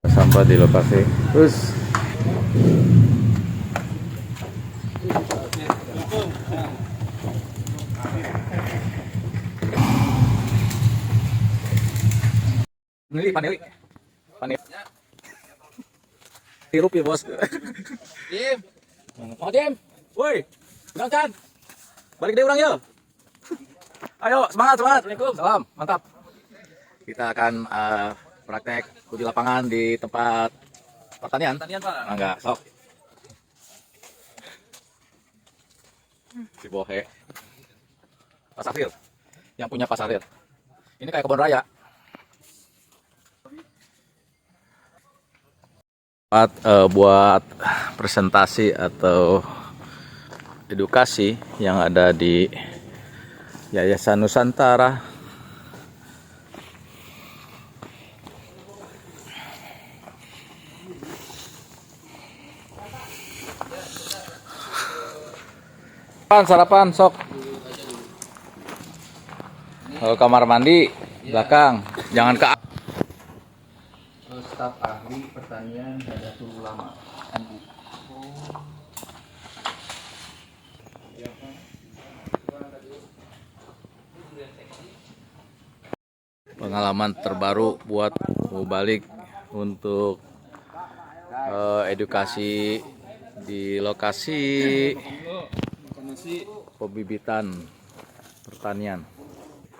Sampah di lokasi. Terus Ini paneli. Paneli. Tirup ya, Bos. Dim. Oh, Dim. Woi. Berangkat. Balik deh orang ya. Ayo, semangat, semangat. Assalamualaikum. Salam. Mantap. Kita akan praktek uji lapangan di tempat pertanian. Pertanian, Pak. Enggak, sok. Si Bohe. Pasaril. Yang punya pasaril. Ini kayak kebun raya. buat presentasi atau edukasi yang ada di Yayasan Nusantara. Sarapan sok. Kamar mandi belakang, jangan ke staf ahli pertanian Nadatul Ulama. Pengalaman terbaru buat mau balik untuk edukasi di lokasi pembibitan pertanian.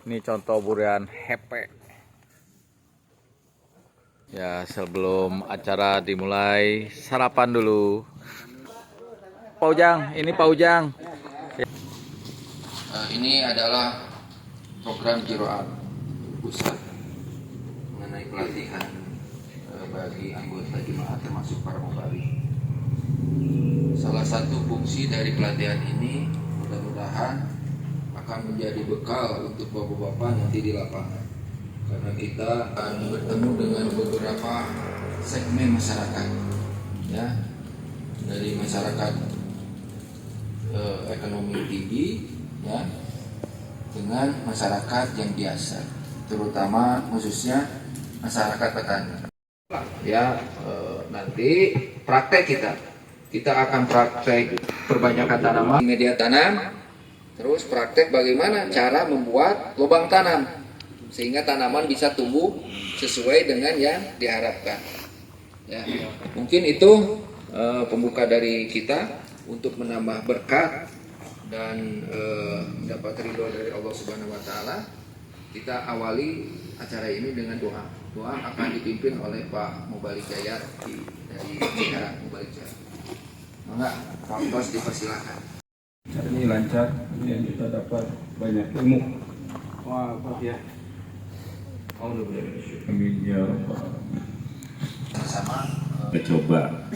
Ini contoh burian hepe. Ya, sebelum acara dimulai, sarapan dulu. Pak Ujang, ini Pak Ujang. Ini adalah program Kiroat pusat mengenai pelatihan bagi anggota jemaat termasuk para mubalik. Salah satu fungsi dari pelatihan ini mudah-mudahan akan menjadi bekal untuk bapak-bapak nanti di lapangan. Karena kita akan bertemu dengan beberapa segmen masyarakat, ya, dari masyarakat ekonomi tinggi, ya, dengan masyarakat yang biasa, terutama khususnya masyarakat petani. Ya, nanti praktek kita akan praktek perbanyakan tanaman, media tanam, terus praktek bagaimana cara membuat lubang tanam sehingga tanaman bisa tumbuh sesuai dengan yang diharapkan. Ya, mungkin itu pembuka dari kita untuk menambah berkat dan dapat ridho dari Allah Subhanahu Wa Taala. Kita awali acara ini dengan doa. Doa akan dipimpin oleh Pak Mubalik Jaya dari Cikarang Mubalik Jaya. Maka Pak Bos dipersilakan. Ini lancar, yang kita dapat banyak ilmu. Wah, Pak ya. Amin ya rabbal. Sama kita coba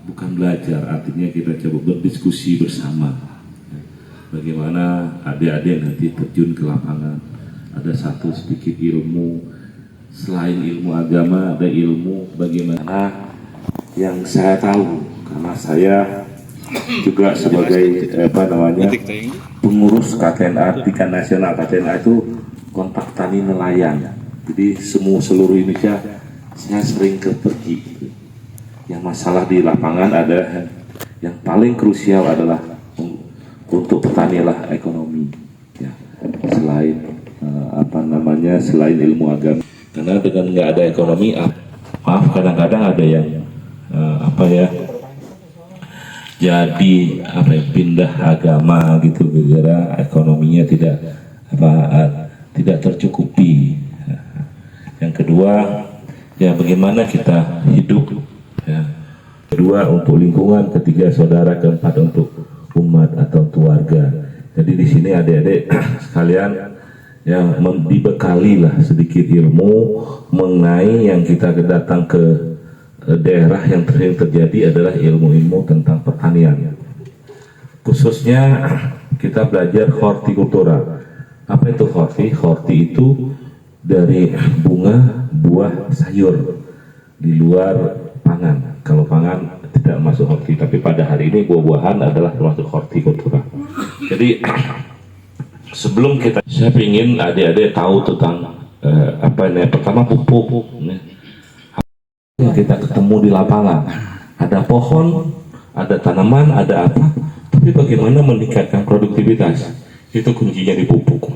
bukan belajar, artinya kita coba berdiskusi bersama bagaimana adik-adik nanti terjun ke lapangan. Ada satu sedikit ilmu selain ilmu agama, ada ilmu bagaimana yang saya tahu karena saya juga sebagai pengurus KTNA tingkat nasional. KTNA itu kontak tani nelayan, jadi seluruh Indonesia saya sering pergi. Yang masalah di lapangan ada yang paling krusial adalah untuk petani lah ekonomi, ya, selain selain ilmu agama. Karena dengan nggak ada ekonomi, maaf kadang-kadang ada yang jadi pindah agama gitu gara-gara ekonominya tidak tercukupi. Yang kedua, ya bagaimana kita hidup, ya. Kedua untuk lingkungan, ketiga saudara, keempat untuk umat atau keluarga. Jadi di sini adik-adik sekalian ya dibekali lah sedikit ilmu mengenai yang kita datang ke daerah yang sering terjadi adalah ilmu-ilmu tentang pertanian. Khususnya kita belajar hortikultura. Apa itu horti? Horti itu dari bunga, buah, sayur di luar pangan. Kalau pangan tidak masuk horti, tapi pada hari ini buah-buahan adalah termasuk hortikultura. Jadi sebelum saya ingin adik-adik tahu tentang pertama pupuk. Yang kita ketemu di lapangan, ada pohon, ada tanaman, ada apa, tapi bagaimana meningkatkan produktivitas, itu kuncinya di pupuk.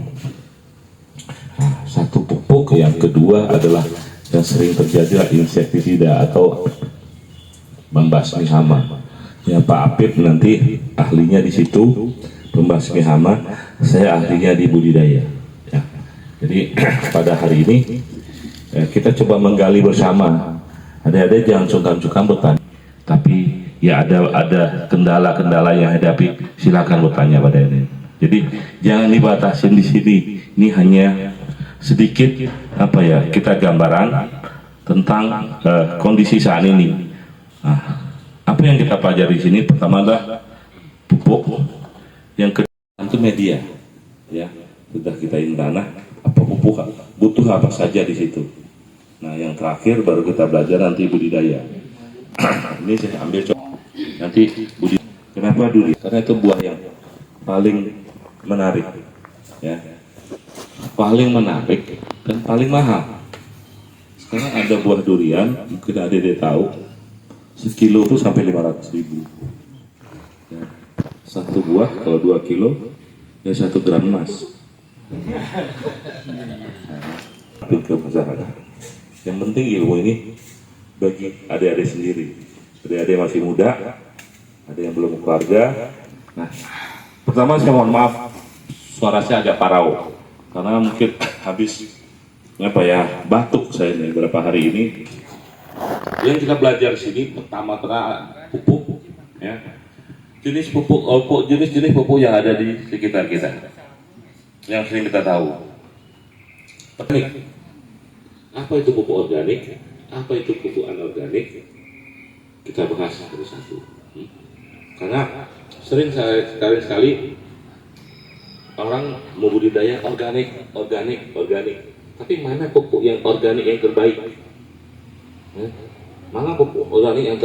Nah, satu pupuk, yang kedua adalah yang sering terjadi insektisida atau membasmi hama. Ya, Pak Apip nanti ahlinya di situ, pembasmi hama, saya ahlinya di budidaya. Ya. Jadi pada hari ini kita coba menggali bersama. Adik-adik jangan sungkan-sungkan bertanya, tapi ya ada kendala-kendala yang hadapi, silakan bertanya pada ini. Jadi jangan dibatasin di sini. Ini hanya sedikit kita gambaran tentang kondisi saat ini. Nah, apa yang kita pelajari di sini pertama adalah pupuk, yang kedua itu media. Ya, sudah kita tanah, apa pupuk butuh apa saja di situ. Nah, yang terakhir baru kita belajar nanti budidaya. Ini saya ambil contoh. Nanti budidaya. Kenapa durian? Karena itu buah yang paling menarik, ya, paling menarik dan paling mahal. Sekarang ada buah durian, mungkin adik-adik tahu, sekilo itu sampai 500.000. Ya. Satu buah kalau 2 kilo, ya 1 gram emas. Nah, ke masyarakat. Yang penting ilmu ini bagi adik-adik sendiri. Adik-adik masih muda, ada yang belum keluarga. Nah, pertama saya mohon maaf, suara saya agak parau karena mungkin habis batuk saya nih beberapa hari ini. Yang kita belajar di sini pertama pupuk, ya, jenis pupuk yang ada di sekitar kita, yang sering kita tahu. Teknik. Apa itu pupuk organik? Apa itu pupuk anorganik? Kita bahas satu-satu. Karena sering sekali orang mau budidaya organik. Tapi mana pupuk yang organik yang terbaik? Mana pupuk organik yang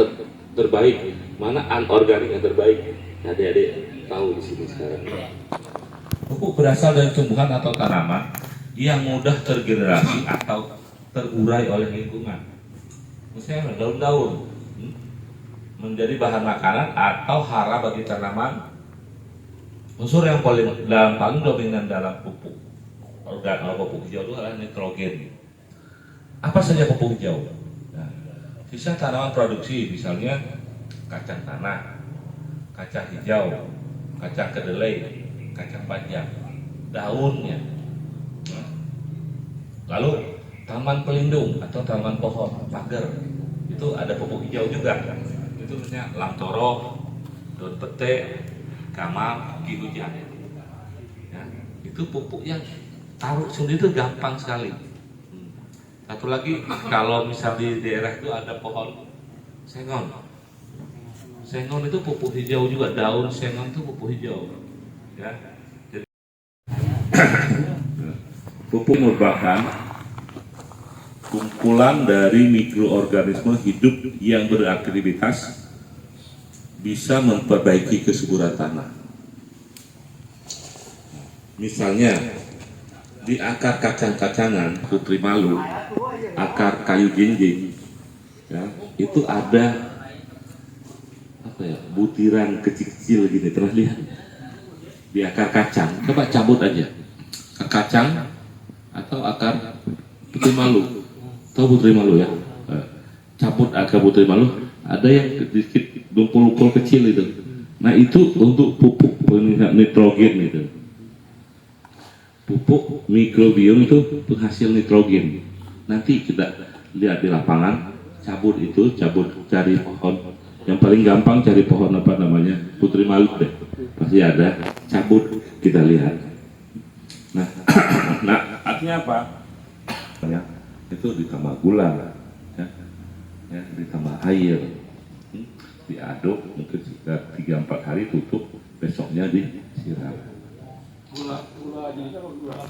terbaik? Mana anorganik yang terbaik? Adik-adik tahu di sini sekarang. Pupuk berasal dari tumbuhan atau tanaman yang mudah tergenerasi atau terurai oleh lingkungan. Misalnya daun-daun menjadi bahan makanan atau hara bagi tanaman. Unsur yang paling dominan dalam pupuk pupuk hijau itu adalah nitrogen. Apa saja pupuk hijau? Nah, sisa tanaman produksi, misalnya kacang tanah, kacang hijau, kacang kedelai, kacang panjang, daunnya. Lalu taman pelindung atau taman pohon, pagar, itu ada pupuk hijau juga. Itu misalnya lamtoro, daun pete, kamal, ki hujan. Ya, itu pupuk yang taruh sendiri itu gampang sekali. Satu lagi, kalau misal di daerah itu ada pohon sengon. Sengon itu pupuk hijau juga, daun sengon itu pupuk hijau. Ya, jadi pupuk merupakan kumpulan dari mikroorganisme hidup yang beraktivitas bisa memperbaiki kesuburan tanah. Misalnya di akar kacang-kacangan putri malu, akar kayu jinjing, ya, itu ada butiran kecil-kecil gini, pernah lihat di akar kacang? Coba cabut aja kacang atau akar putri malu. Tahu putri malu ya? Cabut akar putri malu, ada yang sedikit lumpur-lumpur kecil itu. Nah, itu untuk pupuk nitrogen itu. Pupuk mikrobiom itu penghasil nitrogen. Nanti kita lihat di lapangan, cabut cari pohon. Yang paling gampang cari pohon putri malu deh. Pasti ada, cabut kita lihat. Nah, artinya apa? Ya, itu ditambah gula, ya, ditambah air, diaduk mungkin sekitar 3-4 hari, tutup, besoknya disiram. Gula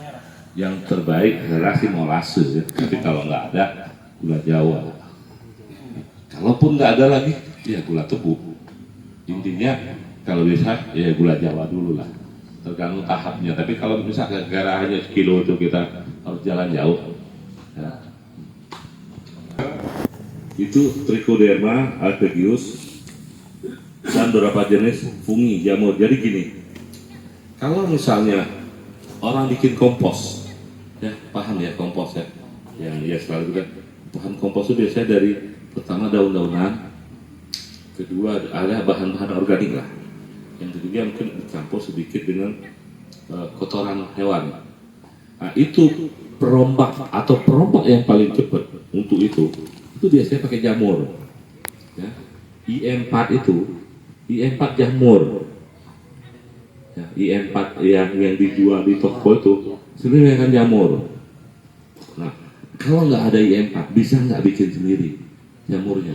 merah. Yang terbaik adalah si molasses, ya. Tapi kalau nggak ada, gula Jawa. Kalaupun nggak ada lagi, ya gula tebu. Intinya kalau bisa ya gula Jawa dulu lah, tergantung tahapnya. Tapi kalau misalnya gara hanya sekilo itu kita harus jalan jauh, Ya. Itu Trichoderma altegius dan beberapa jenis fungi jamur. Jadi gini, kalau misalnya orang bikin kompos, ya paham ya kompos ya, yang ya selalu kan bahan kompos itu biasanya dari pertama daun-daunan, kedua ada bahan-bahan organik lah, yang ketiga mungkin dicampur sedikit dengan kotoran hewan. Nah, itu perombak atau perombak yang paling cepat untuk itu biasanya pakai jamur. Ya. IM4 itu, IM4 jamur. Ya, IM4 yang dijual di toko itu sebenarnya kan jamur. Nah, kalau nggak ada IM4 bisa nggak bikin sendiri jamurnya?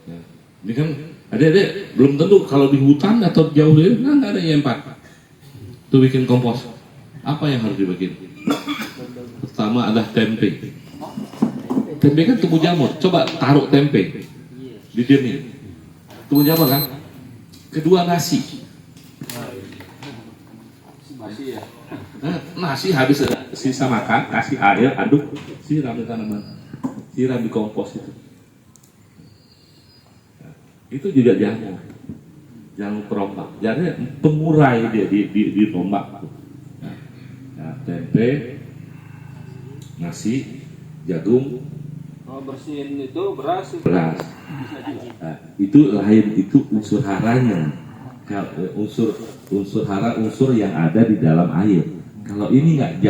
Ya. Ini kan adik-adik belum tentu kalau di hutan atau jauh dari nggak ada IM4. Itu bikin kompos. Apa yang harus dibikin? Pertama ada tempe. Tempe kan tumbuh jamur. Coba taruh tempe di diemin, tumbuh jamur kan? Kedua nasi. Nah, nasi habis sisa makan, kasih air, aduk, siram di tanaman, siram di kompos itu. Nah, itu juga jamur. Jamur perombak. Jadi pengurai dia di rombak. Nah, tempe, nasi, jagung, bersihin itu beras. beras. Nah, itu lain, itu unsur haranya. Unsur hara, unsur yang ada di dalam air. Kalau ini nggak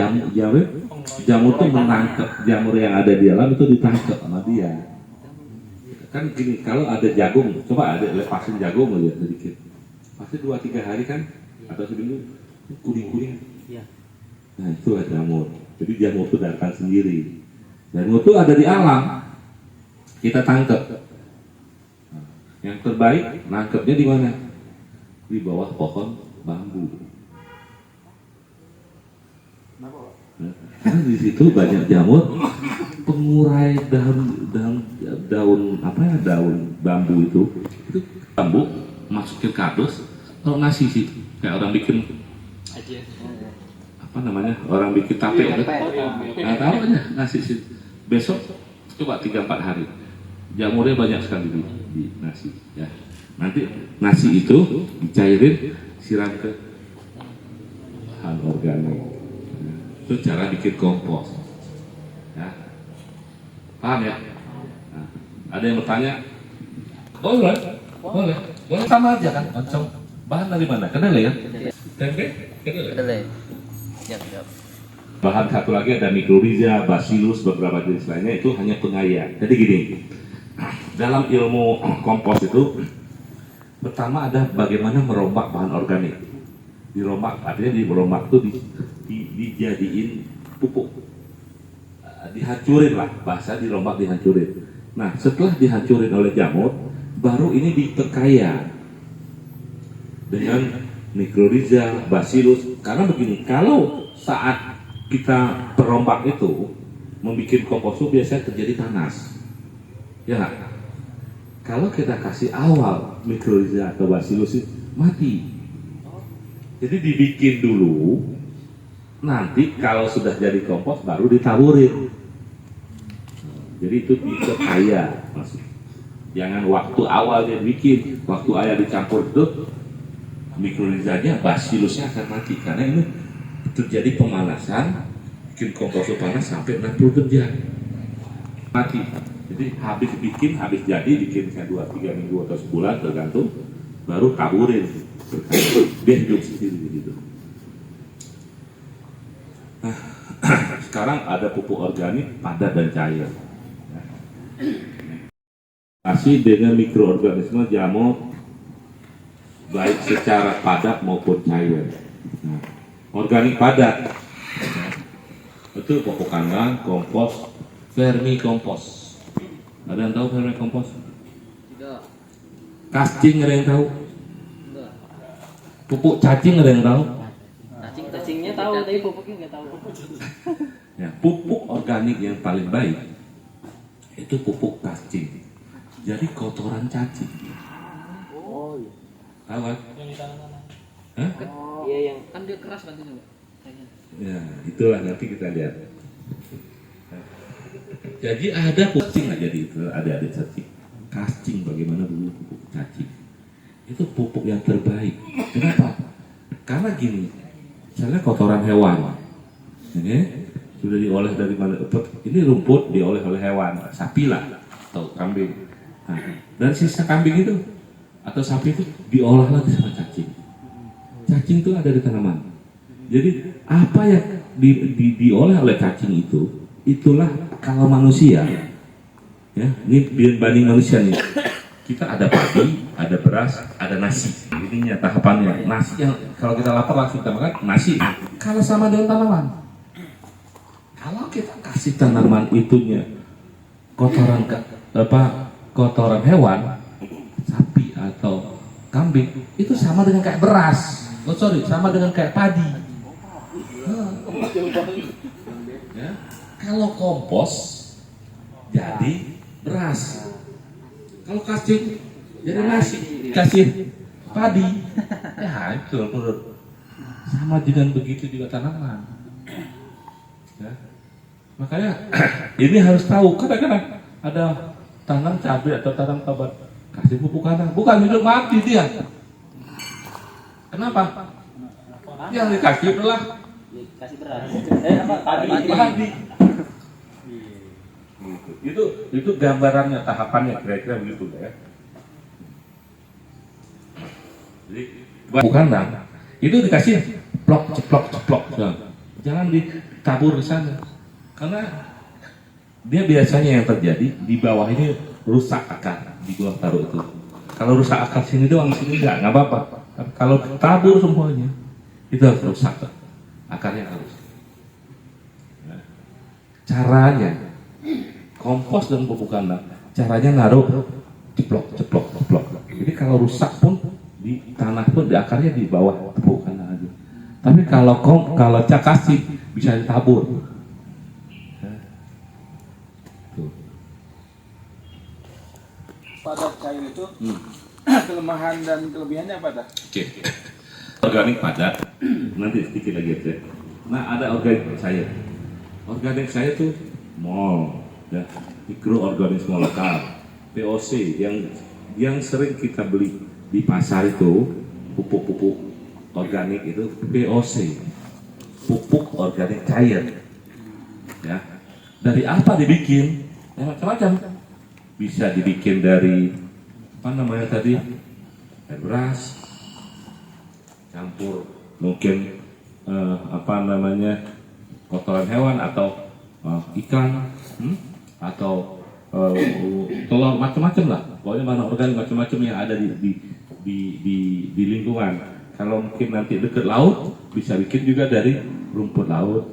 jamur tuh menangkap jamur yang ada di dalam itu ditangkap sama dia. Kan gini, kalau ada jagung, coba ada lepasin jagung aja sedikit. Pasti 2-3 hari kan atau seminggu kuning-kuning. Nah itu ada jamur. Jadi jamur itu datang sendiri. Jamur itu ada di alam. Kita tangkap. Nah, yang terbaik nangkepnya di mana? Di bawah pohon bambu. Nah, karena di situ banyak jamur pengurai daun bambu itu bambu masukin kardus, kalau nasi sih kayak orang bikin apa namanya, orang bikin tape kan? Nah, taruhnya nasi sih. Besok coba 3-4 hari jamurnya banyak sekali di nasi ya. Nanti nasi itu dicairin, siram ke bahan organik. Itu cara bikin kompos ya. Paham ya? Nah, ada yang bertanya? Boleh sama aja kan? Oncom. Bahan dari mana? Kedelai ya? Tempe? Kedelai. Bahan satu lagi ada mycorrhiza, bacillus, beberapa jenis lainnya, itu hanya pengaya. Jadi gini, dalam ilmu kompos itu pertama ada bagaimana merombak bahan organik. Dirombak, artinya dirombak itu dijadiin pupuk, dihancurin lah, bahasa dirombak dihancurin. Nah setelah dihancurin oleh jamur, baru ini diperkaya dengan mycorrhiza, bacillus. Karena begini, kalau saat kita perombak itu membuat kompos itu biasanya terjadi panas, ya nggak? Kalau kita kasih awal mycorrhiza atau bacillus mati. Jadi dibikin dulu, nanti kalau sudah jadi kompos baru ditaburin. Jadi itu diperkaya, maksud. Jangan waktu awal dia bikin, waktu ayah dicampur itu mycorrhizanya, bacillusnya akan mati karena ini terjadi pemanasan, bikin kompos panas sampai 60 derajat mati. Jadi habis bikin, habis jadi bikin 2-3 minggu atau sebulan tergantung, baru taburin. Dia hidup sendiri gitu. Nah, sekarang ada pupuk organik padat dan cair. Masih dengan mikroorganisme jamur baik secara padat maupun cair. Nah, organik padat itu pupuk kandang, kompos, vermikompos. Ada yang tahu vermikompos? Tidak. Cacing ada yang tahu? Pupuk cacing ada yang tahu? Cacingnya tahu, tapi pupuknya nggak tahu. Ya, pupuk organik yang paling baik itu pupuk cacing. Jadi kotoran cacing. Oh iya. Tahu kan? Yang di tanah-tanah. Hah? Iya yang kan dia keras nanti juga. Ya, itulah nanti kita lihat. Jadi ada cacing aja di itu, ada cacing. Cacing bagaimana dulu pupuk cacing? Itu pupuk yang terbaik. Kenapa? Karena gini, misalnya kotoran hewan, ini sudah diolah dari mana? Ini rumput diolah oleh hewan, sapi lah atau kambing. Nah, dan sisa kambing itu atau sapi itu diolah lagi sama cacing. Cacing itu ada di tanaman. Jadi apa yang diolah oleh cacing itu, itulah kalau manusia, ya, ini banding manusia nih. Kita ada padi, ada beras, ada nasi. Ininya tahapannya. Nasi yang kalau kita lapar langsung kita makan nasi. Kalau sama dengan tanaman. Kalau kita kasih tanaman itunya kotoran hewan, sapi atau kambing, itu sama dengan kayak beras. Sama dengan kayak padi. Ya. Kalau kompos jadi beras. Kalau kasih jadi nasi, kasih padi, ya itu menurut. Sama dengan begitu juga tanaman. Ya. Makanya ini harus tahu. Kadang-kadang ada tanam cabai atau tanam tobat, kasih pupuk kandang, bukan hidup mati dia. Kenapa? Yang dikasih adalah Kasih beras. padi. Itu gambarannya, tahapannya kira-kira begitu ya. Jadi bukan itu dikasih ceplok. Jangan ditabur di sana. Karena dia biasanya yang terjadi di bawah ini rusak akar di gua taruh itu. Kalau rusak akar sini doang, sini enggak apa-apa. Kalau tabur semuanya itu harus rusak akarnya harus. Nah, caranya kompos dan pupuk kandang, caranya naruh ceplok. Jadi kalau rusak pun di tanah pun di akarnya di bawah pupuk kandang aja. Tapi kalau kasih bisa ditabur. Pada cair itu kelemahan dan kelebihannya apa dah? Oke. Organik padat, nanti sedikit lagi aja. Nah, ada organik cair. Organik cair tuh mol, ya, mikroorganisme lokal, POC yang sering kita beli di pasar itu, pupuk organik itu POC, pupuk organik cair. Ya, dari apa dibikin? Ya, macam-macam. Bisa dibikin dari apa namanya tadi, beras, campur mungkin kotoran hewan atau ikan, atau telur, macam-macam lah. Pokoknya bahan organik macam-macam yang ada di lingkungan. Kalau mungkin nanti dekat laut, bisa bikin juga dari rumput laut.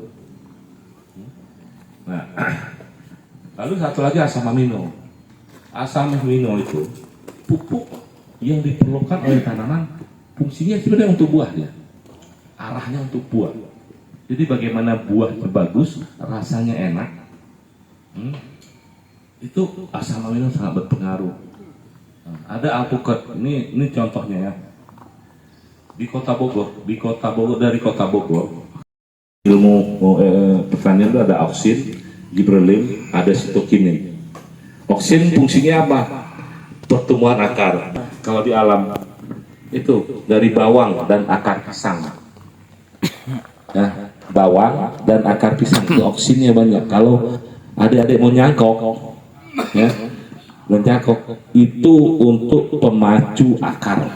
Nah, lalu satu lagi asam amino. Asam amino itu pupuk yang diperlukan oleh tanaman, fungsinya sebenarnya untuk buahnya, arahnya untuk buah. Jadi bagaimana buahnya bagus, rasanya enak, itu asam amino sangat berpengaruh. Ada alpukat, ini contohnya ya. Di kota Bogor, dari kota Bogor, ilmu pertanian itu ada auksin, gibberellin, ada sitokinin. Auksin fungsinya apa? Pertumbuhan akar. Kalau di alam itu dari bawang dan akar pisang. Nah, bawang dan akar pisang itu auksinnya banyak. Kalau adik-adik mau nyangkok, ya, menyangkok itu untuk pemacu akar. Nah,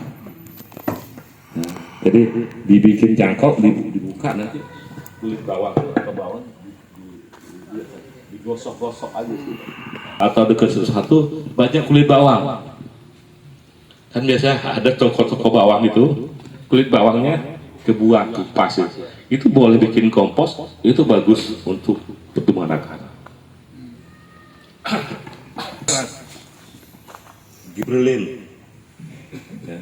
jadi dibikin cangkok, dibuka nanti kulit bawang atau bawang digosok-gosok aja sih. Atau dekat sesuatu banyak kulit bawang. Kan biasa ada toko-toko bawang itu, kulit bawangnya kebuang, kupas itu boleh bikin kompos, itu bagus untuk pertumbuhan akar. Gibberellin, ya,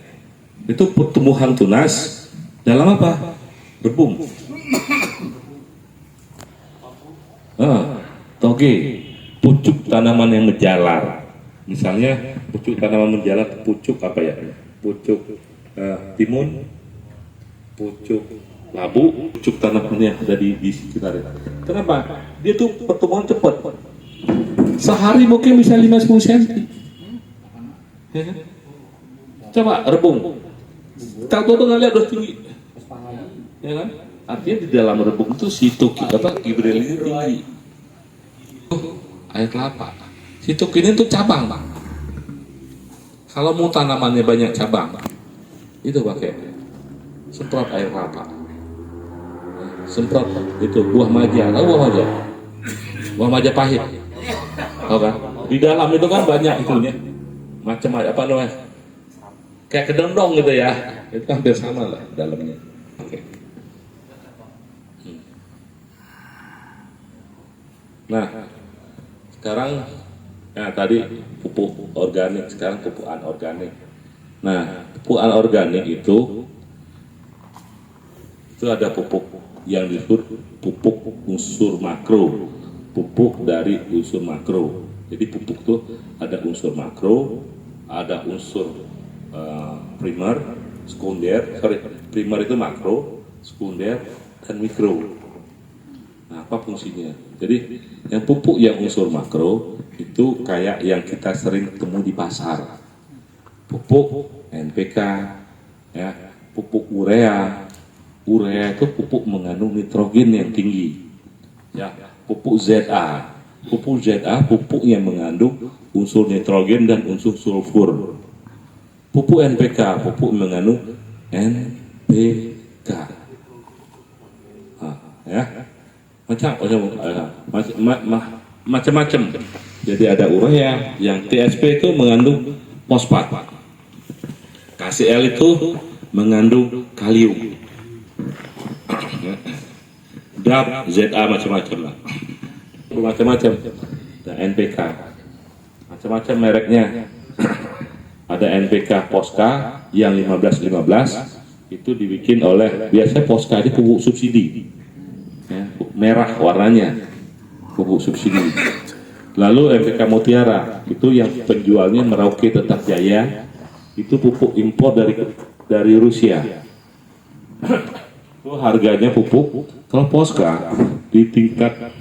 itu pertumbuhan tunas dalam apa? Rebung. Toge, pucuk tanaman yang menjalar. Misalnya pucuk tanaman menjalar, pucuk apa ya? Pucuk timun, pucuk labu, pucuk tanaman yang ada di sekitar. Kenapa? Dia tuh pertumbuhan cepat. Sehari mungkin bisa 5-10 cm. Ya kan? Coba rebung. Tahu nggak lihat udah tinggi. Ya kan? Artinya di dalam rebung itu gibril ini tinggi. Air kelapa. Sitokinin itu cabang, Pak. Kalau mau tanamannya banyak cabang, itu pakai semprot air kelapa. Semprot itu buah maja. Tahu buah maja? Buah maja pahit. Tahu kan? Di dalam itu kan banyak itunya. Macam-macam apa namanya? Kayak kedondong gitu ya. Itu hampir sama lah dalamnya. Oke. Nah, sekarang tadi pupuk organik, sekarang pupuk anorganik. Nah, pupuk anorganik itu ada pupuk yang disebut pupuk unsur makro, pupuk dari unsur makro. Jadi pupuk itu ada unsur makro, ada unsur primer, sekunder. Primer itu makro, sekunder dan mikro. Nah, apa fungsinya? Jadi yang pupuk yang unsur makro itu kayak yang kita sering ketemu di pasar. Pupuk NPK, ya, pupuk urea. Urea itu pupuk mengandung nitrogen yang tinggi. Ya, pupuk ZA. Pupuk ZA pupuk yang mengandung unsur nitrogen dan unsur sulfur. Pupuk NPK pupuk mengandung NPK. Ya. Macam-macam. Jadi ada urea yang TSP itu mengandung fosfat. KCl itu mengandung kalium. DAP, ZA macam-macam lah. Macam-macam. Dan NPK. Macam-macam mereknya. Ada NPK Posca yang 1515 itu dibikin oleh biasanya Posca itu pupuk subsidi. Ya, merah warnanya pupuk subsidi. Lalu NPK Mutiara itu yang penjualnya Merauke Tetap Jaya, itu pupuk impor dari Rusia. Itu harganya pupuk kalau Posca di tingkat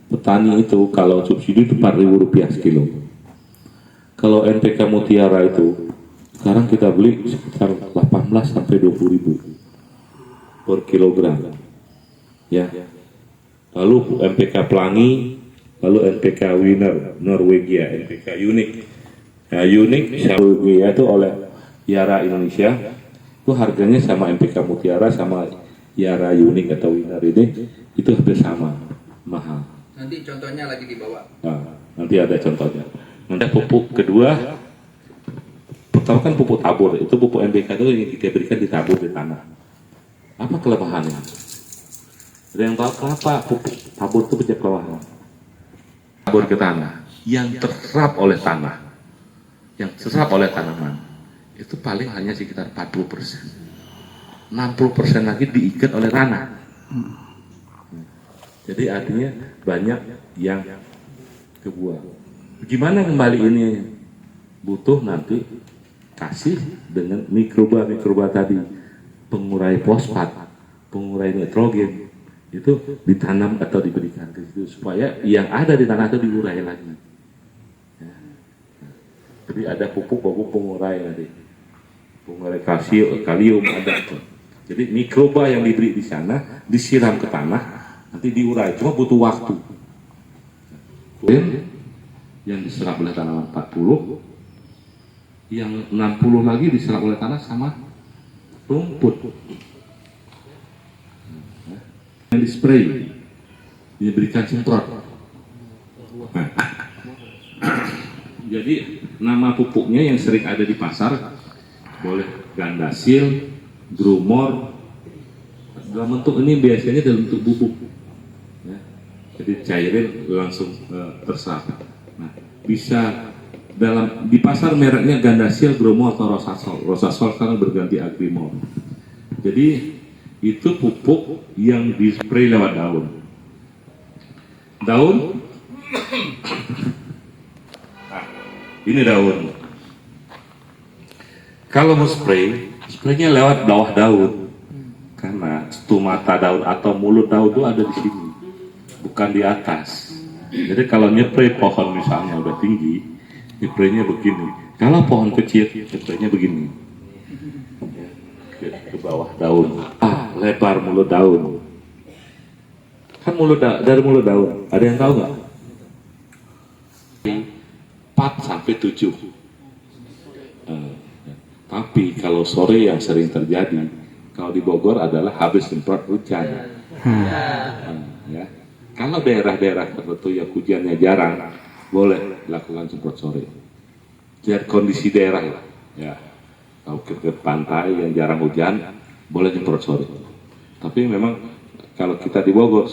petani itu kalau subsidi itu Rp4.000 sekilo. Kalau NPK Mutiara itu sekarang kita beli sekitar 18 sampai 20.000 per kilogram. Ya. Lalu NPK Pelangi, lalu NPK Winner Norwegia, NPK Unik. Nah, Unik Norwegia itu oleh Yara Indonesia. Itu harganya sama NPK Mutiara sama Yara Unik atau Winner ini itu hampir sama, mahal. Nanti contohnya lagi dibawa. Nah, nanti ada contohnya. Nanti pupuk kedua, pertama kan pupuk tabur. Itu pupuk NPK itu yang kita berikan ditabur di tanah. Apa kelemahannya? Ada yang tahu kenapa pupuk tabur itu punya kelemahan? Tabur ke tanah, yang terserap oleh tanah, yang terserap oleh tanaman, itu paling hanya sekitar 40%. 60% lagi diikat oleh tanah. Jadi artinya banyak yang kebuang. Gimana kembali ini? Butuh nanti kasih dengan mikroba tadi, pengurai fosfat, pengurai nitrogen, itu ditanam atau diberikan ke situ supaya yang ada di tanah itu diurai lagi. Ya. Jadi ada pupuk pengurai nanti, pengurai kalium ada. Jadi mikroba yang diberi di sana disiram ke tanah, nanti diurai. Cuma butuh waktu. Yang diserap oleh tanaman 40, yang 60 lagi diserap oleh tanah sama rumput. Yang dispray, diberikan semprot. Nah, jadi nama pupuknya yang sering ada di pasar boleh Gandasil, Grumor. Dalam bentuk ini biasanya dalam bentuk bubuk. Ya, jadi cairin langsung terserap. Nah, bisa di pasar mereknya Gandasil, Grumor atau Rosasol. Rosasol sekarang berganti Agrimor. Jadi itu pupuk yang dispray lewat daun. Daun. Nah, ini daun. Kalau mau spraynya lewat bawah daun. Karena stomata daun atau mulut daun itu ada di sini, bukan di atas. Jadi kalau nyepray pohon misalnya udah tinggi, nyepraynya begini. Kalau pohon kecil, nyepraynya begini. Ke bawah daun. Lebar mulut daun. Kan dari mulut daun. Ada yang tahu nggak? 4 sampai 7. Tapi kalau sore yang sering terjadi, kalau di Bogor adalah habis semprot hujan. Ya. Kalau daerah-daerah tertentu yang hujannya jarang, boleh lakukan semprot sore. Lihat kondisi daerah lah. Ya. Kalau ke pantai yang jarang hujan, boleh semprot sore. Tapi memang kalau kita di Bogor,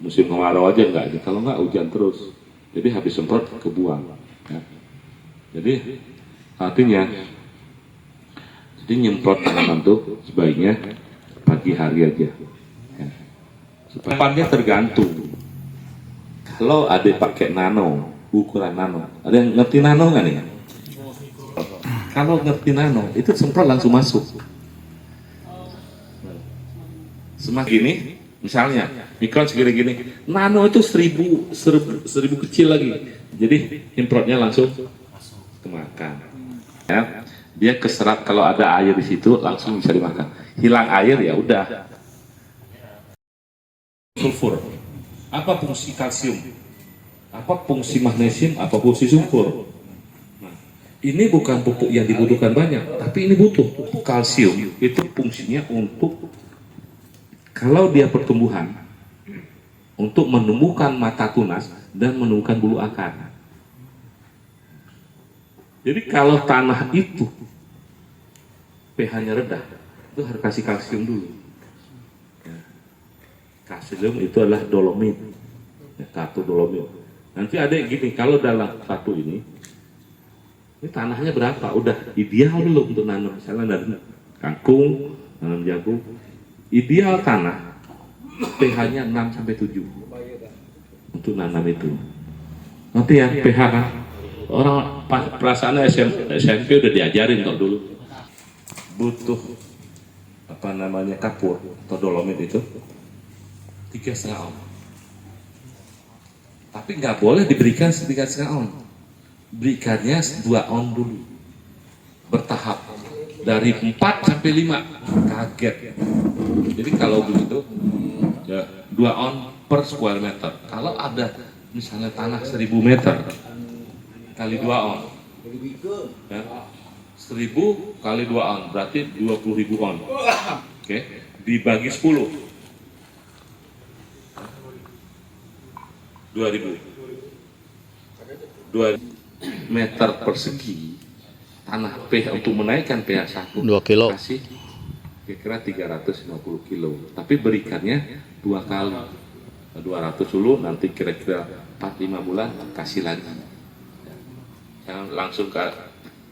musim kemarau aja enggak. Kalau enggak hujan terus. Jadi habis semprot kebuang. Ya. Jadi artinya, nyemprot tanaman tuh sebaiknya pagi hari aja. Ya. Depannya tergantung. Kalau ada pakai nano, ukuran nano, ada yang ngerti nano nggak nih? Kalau ngerti nano, itu semprot langsung masuk. Semakin ini, misalnya mikron segini-gini, nano itu 1000 kecil lagi. Jadi semprotnya langsung kemakan. Ya. Dia keserap, kalau ada air di situ langsung bisa dimakan. Hilang air ya udah. Sulfur. Apa fungsi kalsium? Apa fungsi magnesium? Apa fungsi sulfur? Nah, ini bukan pupuk yang dibutuhkan banyak, tapi ini butuh. Kalsium itu fungsinya untuk kalau dia pertumbuhan, untuk menumbuhkan mata tunas dan menumbuhkan bulu akar. Jadi kalau tanah itu pH-nya rendah, itu harus kasih kalsium dulu. Ya. Kalsium itu adalah dolomit, ya, kartu dolomit. Nanti ada yang gini, kalau dalam kartu ini tanahnya berapa? Udah ideal dulu untuk nanam, misalnya nanam kangkung, nanam jagung. Ideal tanah pH-nya 6 sampai 7 untuk nanam itu. Nanti ya pH kan. Orang perasaan SMP udah diajarin kok dulu. Butuh apa namanya kapur atau dolomit itu 3,5 ohm. Tapi nggak boleh diberikan 3,5 ohm. Berikannya 2 ohm dulu. Bertahap dari 4 sampai 5. Kaget. Jadi kalau begitu ya 2 ohm per square meter. Kalau ada misalnya tanah 1000 meter kali 2 ohm. Ya. 1000 kali 2 ohm berarti 20.000 ohm. Oke, dibagi 10. 2000. 2 meter persegi tanah pH untuk menaikkan pH 1 2 kilo. kasih kira-kira 350 kilo. Tapi berikannya 2 kali. 200 dulu, nanti kira-kira 4-5 bulan kasih lagi.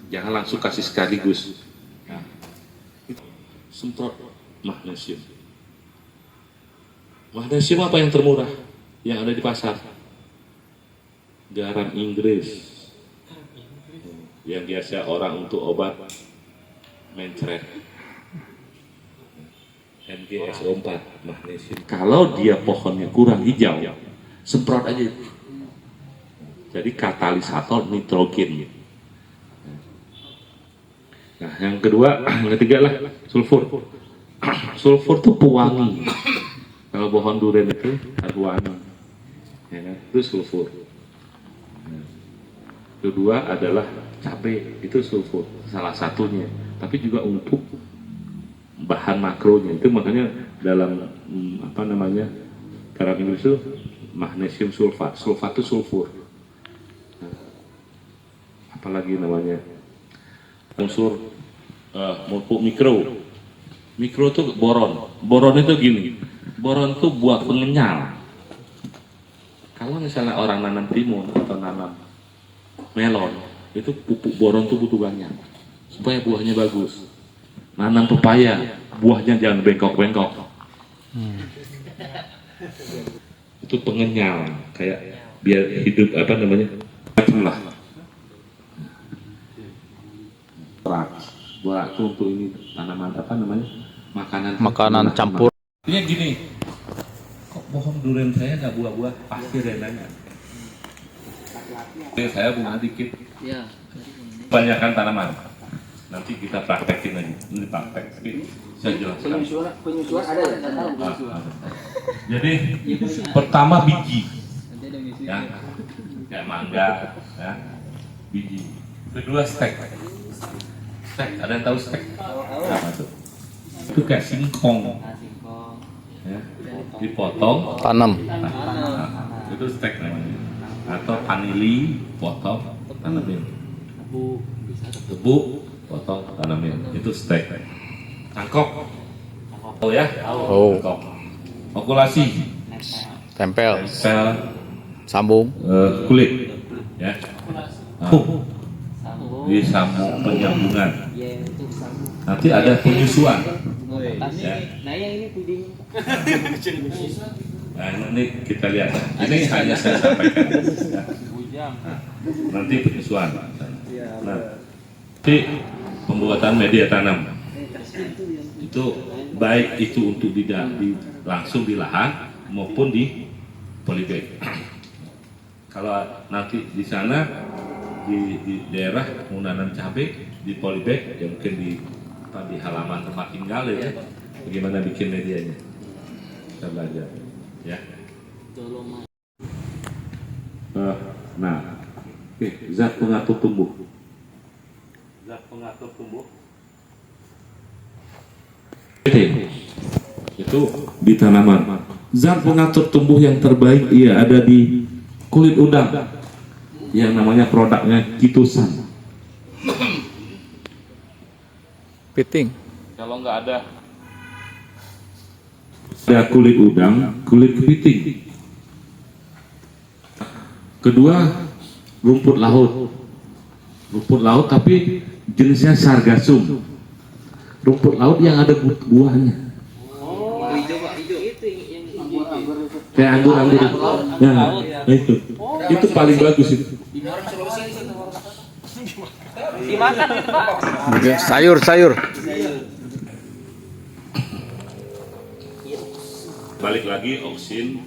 Jangan langsung kasih sekaligus. Ya. Semprot magnesium. Magnesium apa yang termurah yang ada di pasar? Garam Inggris. Yang biasa orang untuk obat mencret. MgSO4 magnesium. Kalau dia pohonnya kurang hijau, semprot aja. Jadi katalisator nitrogen. Nah, yang ketiga lah sulfur. Sulfur itu pewangi. Kalau pohon durian itu ada wangi, ya kan? Itu sulfur. Kedua adalah cabai, itu sulfur salah satunya. Tapi juga untuk bahan makronya. Itu makanya dalam apa namanya garam Inggris itu magnesium sulfat. Sulfat itu sulfur. Apalagi namanya unsur pupuk mikro itu boron itu gini, boron itu buat pengenyal. Kalau misalnya orang nanam timun atau nanam melon, itu pupuk boron itu butuh banyak supaya buahnya bagus. Nanam pepaya, buahnya jangan bengkok-bengkok. Itu pengenyal, kayak biar hidup apa namanya lah. Buat untuk ini tanaman apa namanya makanan Makanan campur. Ini gini, kok pohon durian saya nggak buah-buah, pasti renanya. Saya bunga dikit, Iya. banyakkan tanaman. Nanti kita praktekin lagi. Ini praktek, tapi saya jelaskan. Penyusuan ada ya? Jadi pertama biji, Nanti ada misi. ya, kayak mangga, ya, biji. Kedua stek. Stek, ada yang tahu stek? Apa tuh? Itu kayak singkong, Singkong. ya, dipotong. Tanam. Nah, itu stek namanya. Atau panili, potong, tanamin. Tebu, potong, tanamin. Itu stek. Cangkok. Tahu ya? Oh. Cangkok. Okulasi. Tempel. Sel Sambung. kulit. Ya. Sambung. Di sambung penyambungan. Iya, itu sambung. Nanti ada penyusuan. Ya. Nah, yang ini puding. Nah, ini kita lihat. Ini hanya saya sampaikan. Ya. Nah, nanti penyusuan. Nah, nanti pembuatan media tanam. Itu baik itu untuk langsung di lahan maupun di polybag. Kalau nanti di sana di daerah mau nanam cabai di polybag, ya mungkin di halaman tempat tinggal ya, bagaimana bikin medianya kita belajar ya. Nah, oke, zat pengatur tumbuh. Zat pengatur tumbuh itu di tanaman. Zat pengatur tumbuh yang terbaik ada di kulit udang yang namanya produknya kitosan. Piting. Kalau nggak ada kulit udang, kulit kepiting. Kedua, rumput laut. Rumput laut tapi jenisnya sargassum. Rumput laut yang ada buahnya. Kayak anggur-anggur. Ya, itu. Itu paling bagus itu. Dimakan itu, Pak. Sayur-sayur. Balik lagi oksin,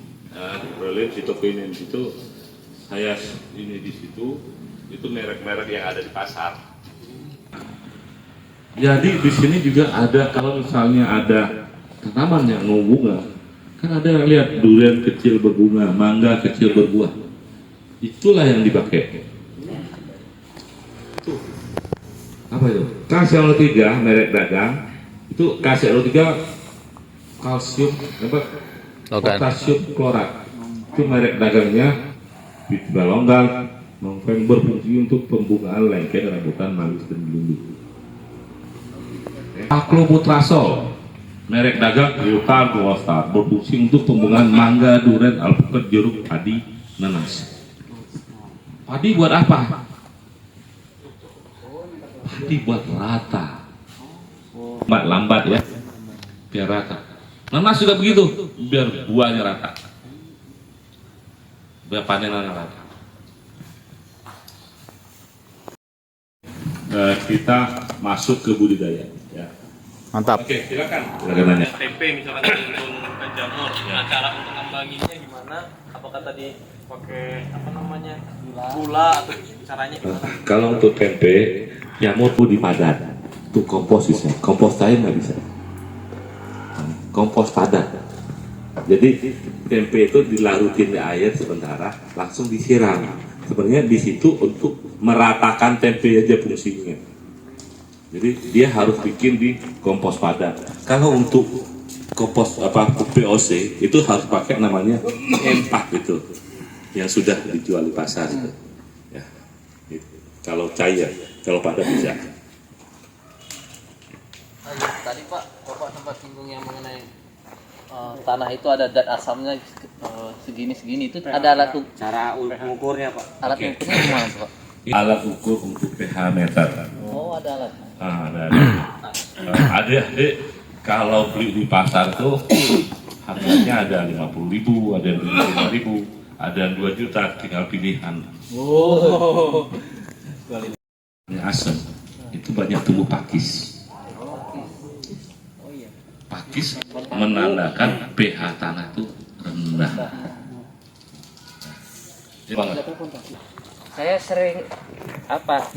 proline, sitokinin itu saya ini di situ itu merek-merek yang ada di pasar. Jadi di sini juga ada, kalau misalnya ada tanaman yang mau bunga, kan ada yang lihat durian kecil berbunga, mangga kecil berbuah. Itulah yang dipakai. Itu. Apa itu? KCl3 merek dagang. Itu KCl3 kalsium apa? Potasium klorat. Itu merek dagangnya Pitba longgar, nongkrong berfungsi untuk pembungaan lengket, rambutan, manggis dan belundu. Aklobutrasol, merek dagang Glutan Glostar, berfungsi untuk pembungaan mangga, durian, alpukat, jeruk, padi, nanas. Padi buat apa? Padi buat rata. Lambat ya, biar rata. Nanas juga begitu, biar buahnya rata. Biar panenan rata. Kita masuk ke budidaya. Ya. Mantap. Oke, silakan. Silakan nanya. Tempe misalkan untuk jamur, nah cara untuk ngembanginnya gimana? Apakah tadi pakai apa namanya gula atau caranya gimana? Kalau untuk tempe, jamur pun di padat. Itu kompos bisa. Kompos cair nggak bisa. Kompos padat. Jadi tempe itu dilarutin di air sementara, langsung disiram. Sebenarnya di situ untuk meratakan tempe aja fungsinya. Jadi dia harus bikin di kompos padat. Kalau untuk kompos POC itu harus pakai namanya M4 itu, yang sudah dijual di pasar itu. Ya, gitu. Kalau cair, kalau padat bisa. Tadi Pak, Bapak sempat singgung yang mengenai tanah itu ada zat asamnya segini-segini, itu ada alat Cara mengukurnya Pak. alat Oke. ukurnya gimana tuh, Pak? Alat ukur untuk pH meter. Oh, ada alat. Ada. Kalau beli di pasar tuh harganya ada 50.000, ada yang 5.000, ada yang 2 juta, tinggal pilihan. Oh. Asam itu banyak tumbuh pakis. Pakis menandakan pH tanah itu rendah. Saya sering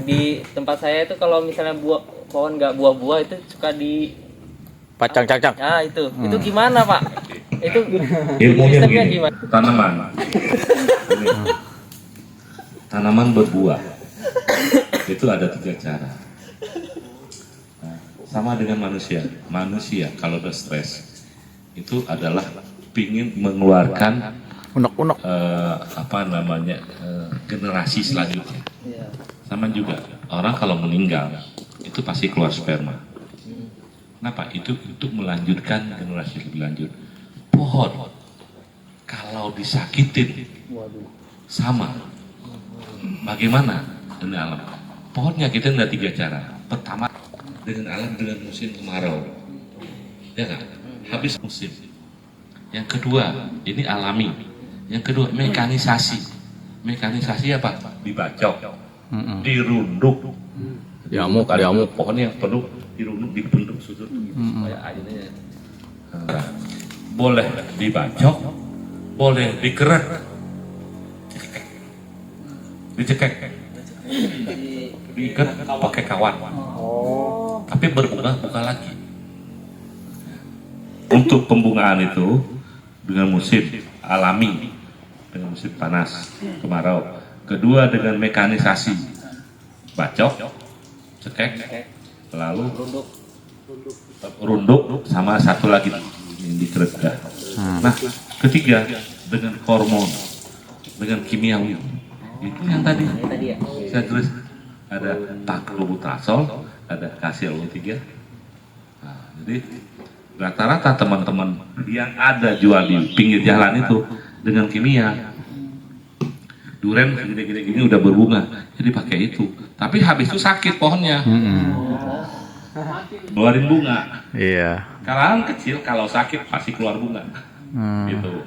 di tempat saya itu kalau misalnya pohon nggak buah-buah itu suka di Pacang-cacang. itu gimana Pak? Itu Ilmunya sistemnya begini, gimana? tanaman berbuah itu ada 3 cara. Nah, sama dengan manusia kalau udah stres itu adalah pingin mengeluarkan Unek-unek. generasi selanjutnya. Sama juga orang kalau meninggal itu pasti keluar sperma. Kenapa? Itu untuk melanjutkan generasi lebih lanjut. Pohon kalau disakitin sama. Bagaimana dengan alam? Pohon nyakitin ada 3 cara. Pertama dengan alam dengan musim kemarau, ya kan? Habis musim. Yang kedua ini alami. Yang kedua mekanisasi. Mekanisasi apa? Dibacok, dirunduk. Diamuk. Pohon yang perlu dirunduk, dibentuk sudut supaya airnya. Nah, boleh dibacok, boleh dikeret, dicekek, diikat pakai kawan. Tapi berbunga buka lagi. Untuk pembungaan itu dengan musim alami, dengan musim panas, kemarau. Kedua dengan mekanisasi, bacok, cekek, lalu runduk, sama satu lagi yang dikeretkan. Nah, ketiga dengan hormon, dengan kimiawi. Itu yang tadi saya tulis, ada taklobutasol, ada KCL3. Nah, jadi rata-rata teman-teman yang ada jual di pinggir jalan itu dengan kimia. Duren segede-gede gini udah berbunga, jadi pakai itu. Tapi habis itu sakit pohonnya, keluarin bunga. Iya. Kalangan kecil kalau sakit pasti keluar bunga, gitu.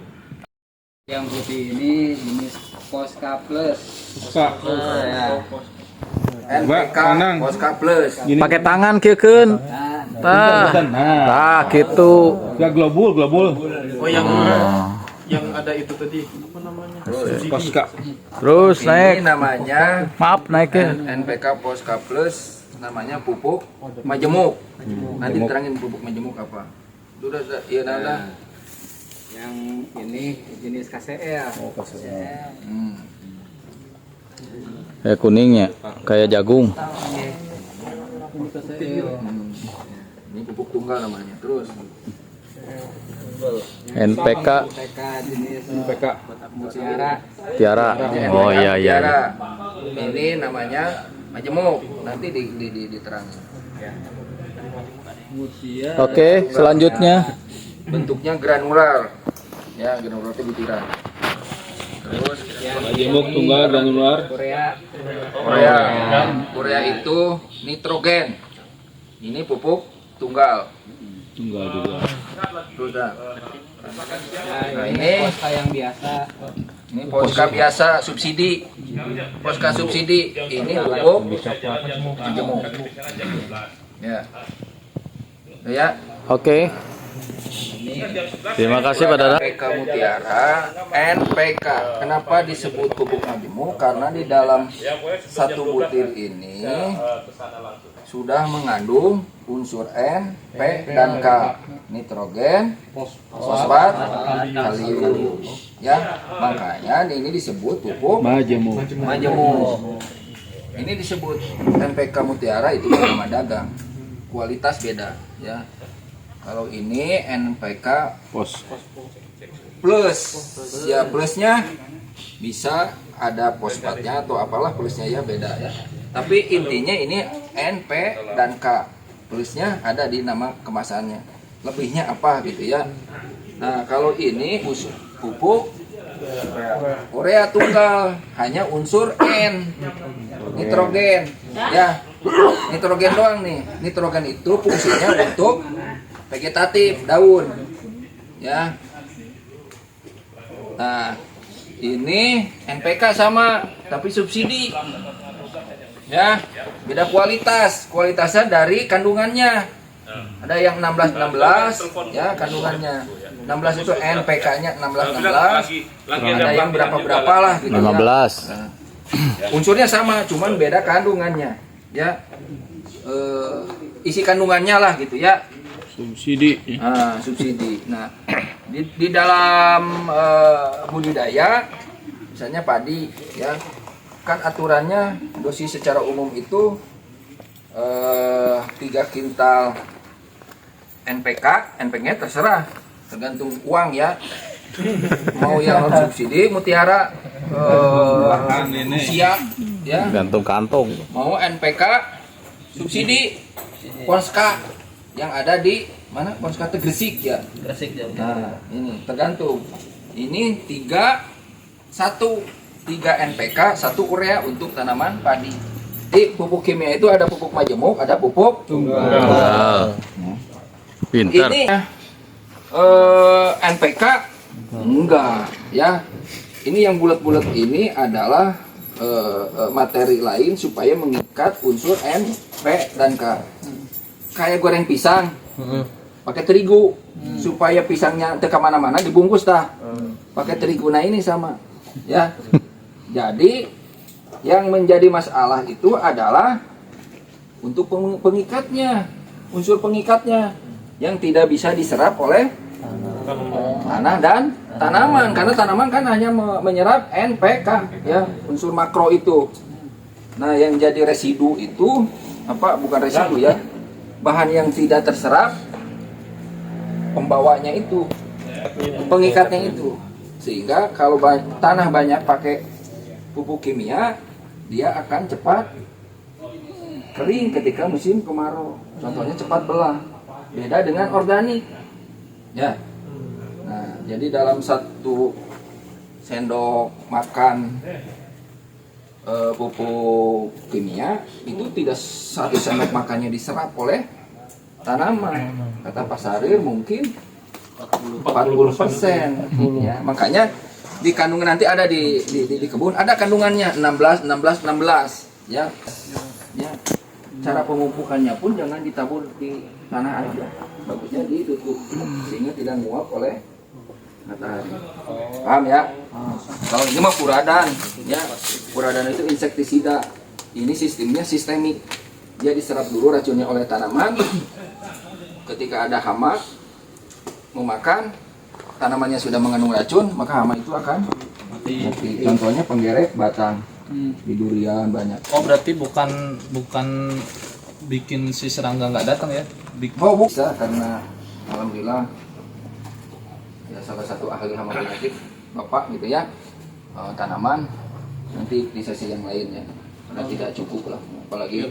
Yang putih ini jenis Posca Plus. NPK Posca Plus. Pakai tangan kiekeun. Tah gitu. Ya globul. Oh yang ada itu tadi apa namanya? Posca. Terus Ini naik. namanya Maaf naikin. NPK Posca Plus, namanya pupuk majemuk. Nanti terangin pupuk majemuk apa. Sudah, iya nada. Yang ini jenis KCL. Kayak kuningnya, kayak jagung. Ini pupuk tunggal namanya. Terus NPK PK jenis PK. Mutiara. Tiara. Oh iya iya. Tiara. Ini namanya majemuk. Nanti diterangin. Oke, selanjutnya. Bentuknya granular. Ya, granular itu butiran. Terus Majemuk tunggal granular. Korea itu nitrogen. Ini pupuk tunggal. Tunggal juga. Terus dah. Nah, ini Posca yang biasa. ini Posca biasa subsidi. Posca subsidi ini pupuk majemuk. Ya. Ya. Oke. Terima kasih Pak Dada. NPK Mutiara, NPK. Kenapa disebut pupuk majemuk? Karena di dalam satu butir ini sudah mengandung unsur N, P, dan K. Nitrogen, fosfat, kalium. Ya, makanya ini disebut pupuk Majemuk. majemuk. Ini disebut NPK Mutiara, itu nama dagang. Kualitas beda, ya. Kalau ini NPK plus, ya plusnya bisa ada fosfatnya atau apalah plusnya ya beda ya. Tapi intinya ini N, P, dan K. Plusnya ada di nama kemasannya. Lebihnya apa gitu ya. Nah kalau ini pupuk urea tunggal hanya unsur N, nitrogen ya. Nitrogen doang nih. Nitrogen itu fungsinya untuk vegetatif, daun ya. Nah ini NPK sama tapi subsidi ya, beda kualitasnya dari kandungannya. Ada yang 16 ya kandungannya, 16 itu NPK-nya 16 lagi ada yang berapa lah gitu ya. 15. Nah, unsurnya sama, cuman beda kandungannya ya. Isi kandungannya lah gitu ya. Subsidi. Subsidi. Nah, di dalam budidaya misalnya padi ya, kan aturannya dosis secara umum itu 3 kintal NPK-nya terserah, tergantung uang ya. Mau yang non subsidi Mutiara siap ya. Gantung kantong. Mau NPK subsidi Ponska yang ada di mana? Ponska Gresik ya. Gresik ya. Nah, ini tergantung. Ini 3 NPK, 1 urea untuk tanaman padi. Di pupuk kimia itu ada pupuk majemuk, ada pupuk Tunggal. Pintar. ini NPK enggak ya. Ini yang bulat-bulat ini adalah materi lain supaya mengikat unsur N, P, dan K. Kayak goreng pisang, pakai terigu supaya pisangnya ke mana-mana dibungkus dah. Pakai terigu, nah ini sama ya. Jadi yang menjadi masalah itu adalah untuk pengikatnya, unsur pengikatnya yang tidak bisa diserap oleh tanah dan tanaman, karena tanaman kan hanya menyerap NPK ya, unsur makro itu. Nah, yang jadi residu itu apa? Bukan residu ya, bahan yang tidak terserap, pembawanya itu, pengikatnya itu. Sehingga kalau tanah banyak pakai pupuk kimia, dia akan cepat kering ketika musim kemarau. Contohnya cepat belah. Beda dengan organik. Ya. Nah, jadi dalam 1 sendok makan pupuk kimia itu tidak 1 sendok makannya diserap oleh tanaman. Kata Pak Sarir mungkin 40%. Ya, makanya di kandungan nanti ada di kebun ada kandungannya 16 ya. Ya. Cara pemupukannya pun jangan ditabur di tanah aja. Bagusnya ditutup sehingga tidak nguap oleh matahari. Paham ya? Kalau ini mah furadan ya. Furadan itu insektisida. Ini sistemnya sistemik. Dia diserap dulu racunnya oleh tanaman. Ketika ada hama memakan, tanamannya sudah mengandung racun, maka hama itu akan mati. Contohnya penggerek batang di durian banyak. Oh, berarti bukan bikin si serangga nggak datang ya? Oh, bisa, karena alhamdulillah ya salah satu ahli hama penyakit Bapak gitu ya, tanaman nanti di sesi yang lain ya, karena tidak cukup lah, apalagi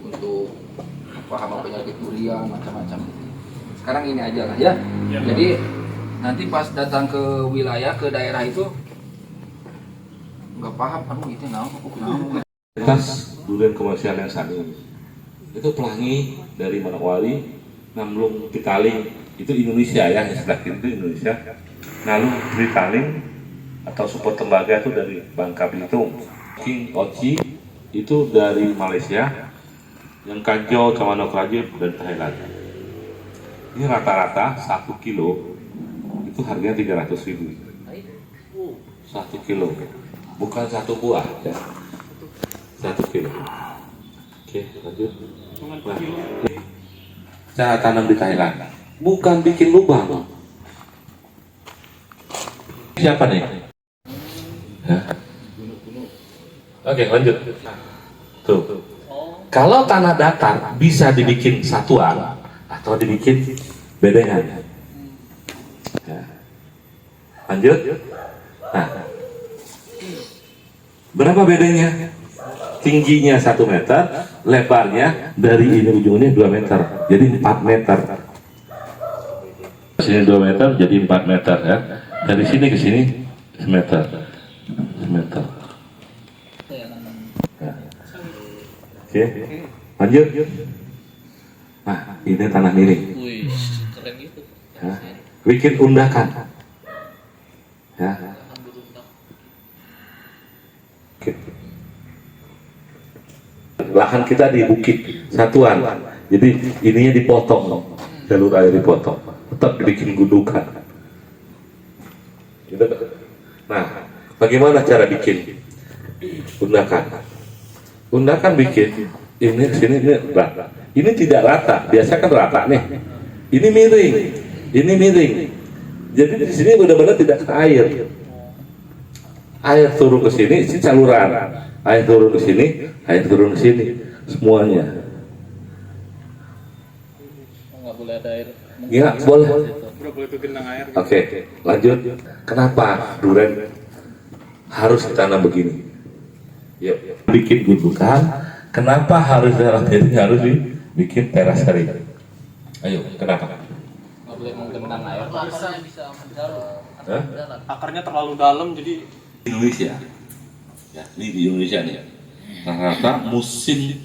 untuk hama penyakit durian macam-macam. Sekarang ini aja lah ya. Jadi nanti pas datang ke wilayah, ke daerah itu nggak paham, gitu naon. Atas durian komersial yang saat ini itu Pelangi dari Manokwari, Namlung Pitaling itu Indonesia ya, istilah itu Indonesia. Lalu Tritaling atau support tembaga itu dari Bangka Belitung. King Oci itu dari Malaysia. Yang Kanjo sama Nokrajo dari Thailand. Ini rata-rata 1 kilo itu harganya 300.000. 1 kilo, bukan 1 buah ya. 1 kilo. Oke, lanjut. Nah, cara tanam di Thailand bukan bikin lubang. Siapa nih? Hah? Oke, lanjut. Tuh. Kalau tanah datar bisa dibikin satuan atau dibikin bedengan. Ya. Lanjut. Nah, berapa bedanya? Tingginya 1 meter, lebarnya dari ini ujungnya 2 meter, jadi 4 meter. Sini 2 meter, jadi 4 meter ya. Dari sini ke sini semeter, semeter. Ya. Oke, lanjut. Nah, ini tanah miring. Wih, keren gitu. Ya. Bikin undakan. Ya. Oke. Lahan kita di bukit satuan, jadi ininya dipotong, jalur air dipotong, tetap dibikin gundukan. Bagaimana cara bikin undakan? Undakan bikin ini sini ini rata. Ini tidak rata. Biasa kan rata nih. Ini miring. Ini miring. Jadi di sini benar-benar tidak kena air. Air turun ke sini, ini saluran. Air turun ke sini, air turun ke sini. Semuanya. Nggak boleh ada air. Ya, boleh. Oke, lanjut. Kenapa duren harus ditanam begini? Yuk, bikin gundukan. Kenapa harus dalam ini harus dibikin teras kering? Ayo, kenapa? Nggak boleh menggenang air. Akarnya bisa mendalam. Hah? Akarnya terlalu dalam jadi Indonesia, ya ini di Indonesia nih. Rata-rata musim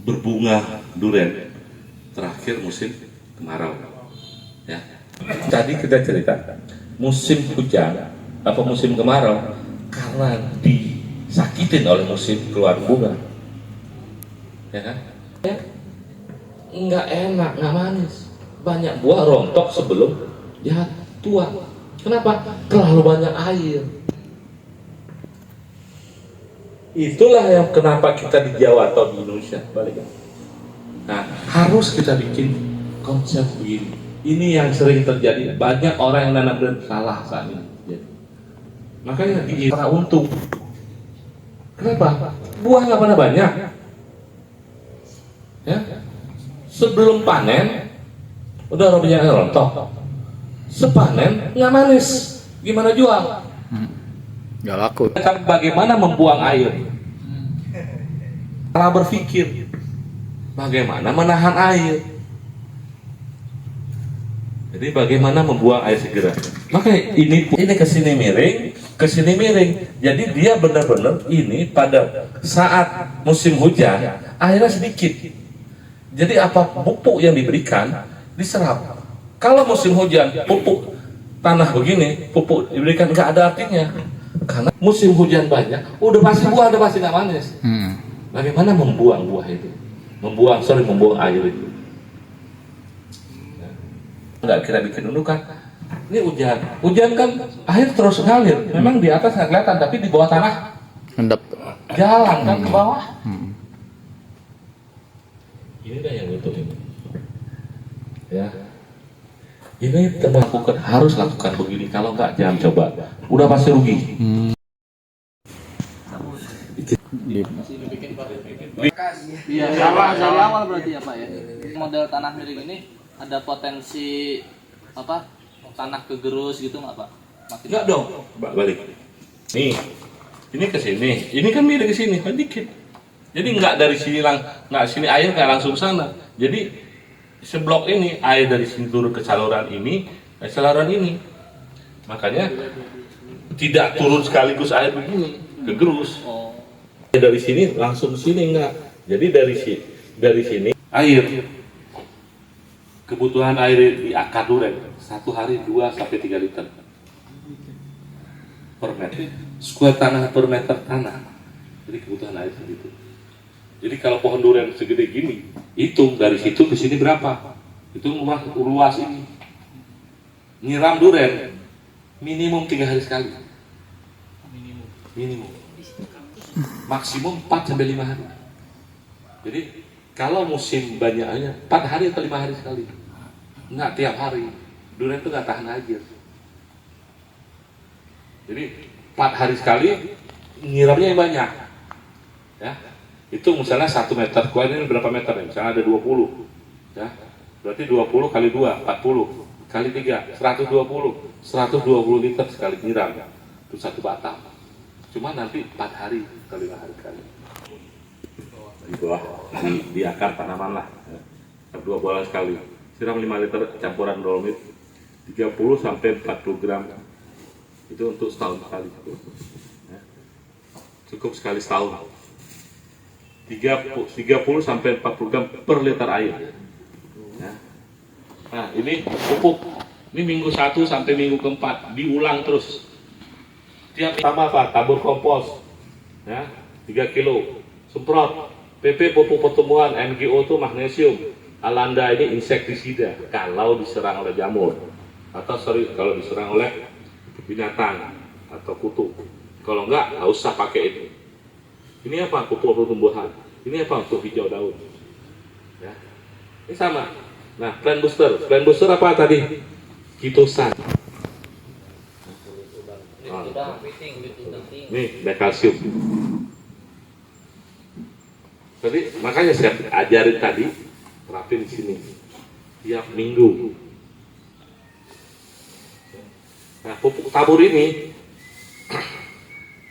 berbunga duren terakhir musim kemarau. Ya, tadi kita cerita musim hujan apa musim kemarau karena disakitin oleh musim keluar bunga, ya kan? Ya, nggak enak, nggak manis, banyak buah rontok sebelum ya tua. Kenapa? Terlalu banyak air. Itulah yang kenapa kita di Jawa atau di Indonesia balik. Nah, harus kita bikin konsep begini. Ini yang sering terjadi. Banyak orang yang nanam dan salah saat ini. Jadi, makanya di era untung. Kenapa? Buah nggak pernah banyak. Ya, sebelum panen udah banyak yang rontok. Sepanen nggak manis. Gimana jual? Nggak laku. Bagaimana membuang air? Salah berpikir. Bagaimana menahan air? Jadi bagaimana membuang air segera? Maka ini kesini miring. Jadi dia benar-benar ini pada saat musim hujan airnya sedikit. Jadi apa pupuk yang diberikan diserap. Kalau musim hujan pupuk tanah begini, pupuk diberikan nggak ada artinya. Karena musim hujan banyak, udah pasti buah, udah pasti nggak manis. Bagaimana membuang buah itu? Membuang air itu. Nggak kita bikin undukan. Ini hujan kan air terus ngalir. Memang di atas nggak kelihatan, tapi di bawah tanah Endap. jalan kan ke bawah. Ini dah yang butuh ini. Ya. Ini lakukan, harus lakukan begini. Kalau nggak jangan coba. Udah pasti rugi. Iya, dari awal berarti ya Pak ya. Model tanah miring ini ada potensi apa? Tanah kegerus gitu nggak Pak? Makin Enggak dong, balik. Nih, ini ke sini. Ini kan miring ke sini, kan dikit. Jadi nggak dari sini nggak sini air nggak langsung sana. Jadi seblok ini air dari sini turun ke saluran ini, Makanya tidak turun sekaligus air begini, kegerus. Dari sini langsung ke sini enggak. Jadi dari sini air. Kebutuhan air di akar duren satu hari 2 sampai 3 liter per meter. Square tanah per meter tanah. Jadi kebutuhan air segitu. Jadi kalau pohon durian segede gini, hitung dari situ ke sini berapa? Hitung luas ini. Nyiram durian minimum 3 hari sekali. Minimum. Maksimum 4 sampai 5 hari. Jadi kalau musim banyaknya 4 hari atau 5 hari sekali. Enggak tiap hari. Durian itu nggak tahan air. Jadi 4 hari sekali nyiramnya yang banyak. Ya. Itu misalnya 1 meter kuadrat ini berapa meter nih? Misalnya ada 20. Ya. Berarti 20 kali 2, 40. Kali 3, 120 liter sekali nyiram. Itu 1 batang. Cuma nanti 4 hari kali 5 hari kali. Di bawah, di akar tanaman lah. 2 bulan sekali. Siram 5 liter campuran dolomit. 30 sampai 40 gram. Itu untuk setahun sekali. Ya. Cukup sekali setahun. 30 sampai 40 gram per liter air. Ya. Nah, ini pupuk. Ini minggu 1 sampai minggu ke-4 diulang terus. Tiap pertama apa? Tabur kompos. Ya, 3 kilo. Semprot. PP pupuk pertumbuhan, MGO itu magnesium. Alanda ini insektisida kalau diserang oleh jamur atau kalau diserang oleh binatang atau kutu. Kalau enggak, nggak usah pakai itu. Ini apa? Pupuk pertumbuhan. Ini apa? Untuk hijau daun. Ya. Ini sama. Nah, plant booster. Plant booster apa tadi? Kitosan. Nih, ada kalsium. Tadi makanya saya ajarin tadi, terapin di sini tiap minggu. Nah, pupuk tabur ini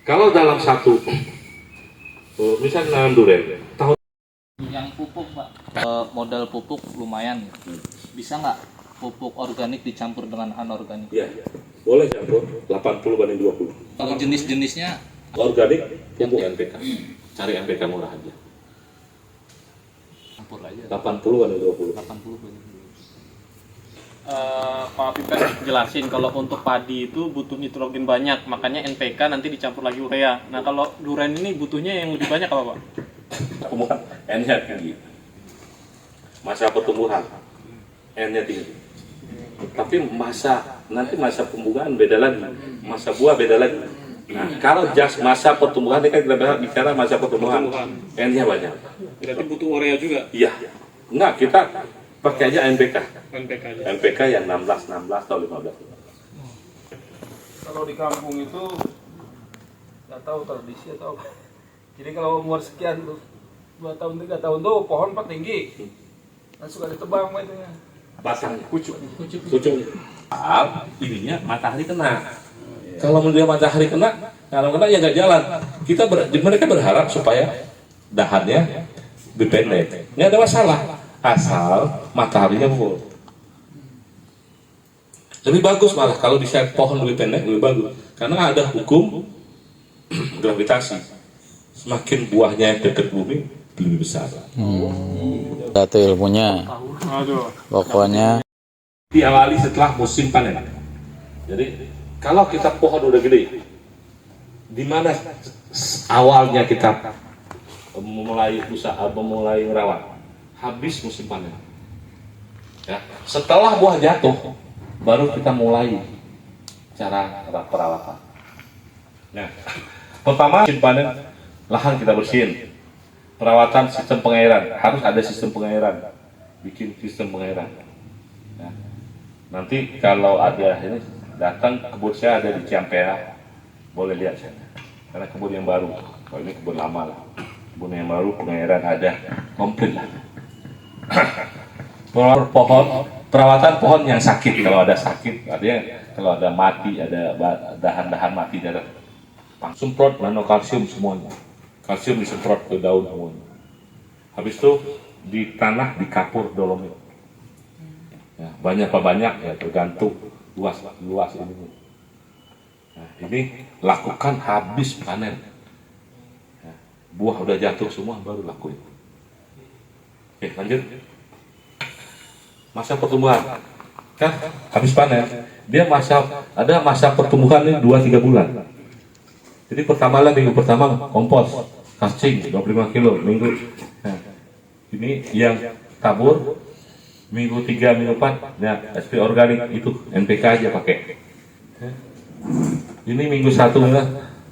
kalau dalam satu, misalnya nanam durian, tahun Yang pupuk Pak, modal pupuk lumayan. Bisa nggak pupuk organik dicampur dengan anorganik? ya boleh campur 80 banding 20. Kalau jenis-jenisnya Organik pupuk NPK, cari NPK murah aja. campur aja. 80 banding 20. 80 banyak. Pak Pipet jelasin kalau untuk padi itu butuh nitrogen banyak, makanya NPK nanti dicampur lagi urea. Nah kalau durian ini butuhnya yang lebih banyak apa Pak? Pertumbuhan N-nya tinggi, masa pertumbuhan N-nya tinggi, tapi nanti masa pembuahan beda lagi, masa buah beda lagi. Nah, kalau just masa pertumbuhan ini kan kita bicara masa pertumbuhan N-nya banyak. Berarti butuh urea juga? Iya, enggak, kita pakai aja NPK. NPK aja. NPK yang 16 atau 15. Kalau di kampung itu nggak tahu tradisi atau apa. Jadi kalau umur sekian tuh 2 tahun 3 tahun tuh pohon pak tinggi, langsung ada tebang itu ya. Batangnya, pucuknya. Ininya matahari kena. Kalau dia matahari kena, kalau kena ya nggak jalan. Mereka berharap supaya dahannya lebih pendek. Nggak ada masalah, asal mataharinya full. Lebih bagus malah kalau di pohon lebih pendek lebih bagus, karena ada hukum gravitasi. Semakin buahnya yang dekat bumi lebih besar. Satu ilmunya. Pokoknya Diawali setelah musim panen. Jadi kalau kita pohon udah gede, di mana awalnya kita mulai usaha, mulai merawat, habis musim panen. Ya, setelah buah jatuh, baru kita mulai cara perawatan. Nah, pertama musim panen, lahan kita bersihin. Perawatan sistem pengairan, harus ada sistem pengairan. Bikin sistem pengairan. Ya. Nanti kalau ada ini datang, kebun saya ada di Ciampea, boleh lihat saya. Karena kebun yang baru, kalau ini kebun lama lah. Kebun yang baru pengairan ada komplit lah. Perawatan pohon yang sakit, kalau ada sakit, kalau ada mati, ada dahan-dahan mati, ada semprot nanokalsium semuanya. Kalsium disemprot ke daun semuanya. Habis itu di tanah dikapur dolomit. Ya, banyak apa banyak ya tergantung luas ini. Nah, ini lakukan habis panen. Ya, buah udah jatuh semua baru lakuin. Oke, lanjut. Masa pertumbuhan kan habis panen dia ada masa pertumbuhan ini 2-3 bulan. Jadi minggu pertama kompos, cacing 25 kilo minggu. Nah, ini yang tabur minggu 3, minggu 4, nah SP organik itu NPK aja pakai. Ini minggu 1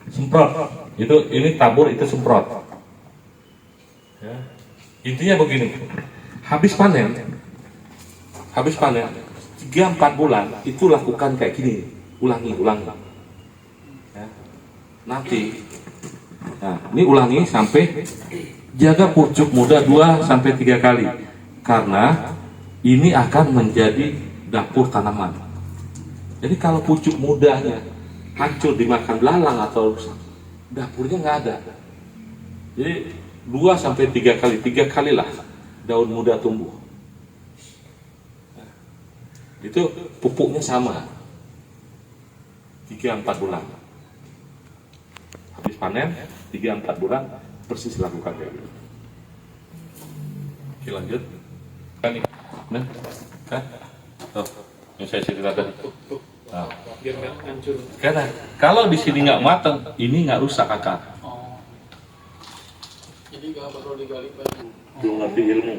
semprot, ini tabur itu semprot. Ya. Intinya begini, habis panen 3-4 bulan itu lakukan kayak gini, ulangi. Ya. Nanti, nah ini ulangi sampai jaga pucuk muda 2-3 kali, karena ini akan menjadi dapur tanaman. Jadi kalau pucuk mudanya hancur dimakan belalang atau rusak, dapurnya nggak ada. Jadi 2-3 kali, 3 kalilah daun muda tumbuh. Nah, itu pupuknya sama, 3-4 bulan. Habis panen 3-4 bulan persis lakukan kayak gitu. Oke, lanjut. Nah, kan? Tuh, yang saya cerita tadi. Nah, Biar nggak hancur. karena kalau di sini nggak matang, ini nggak rusak akar. Jadi nggak perlu digali lagi. Belum ngerti ilmu.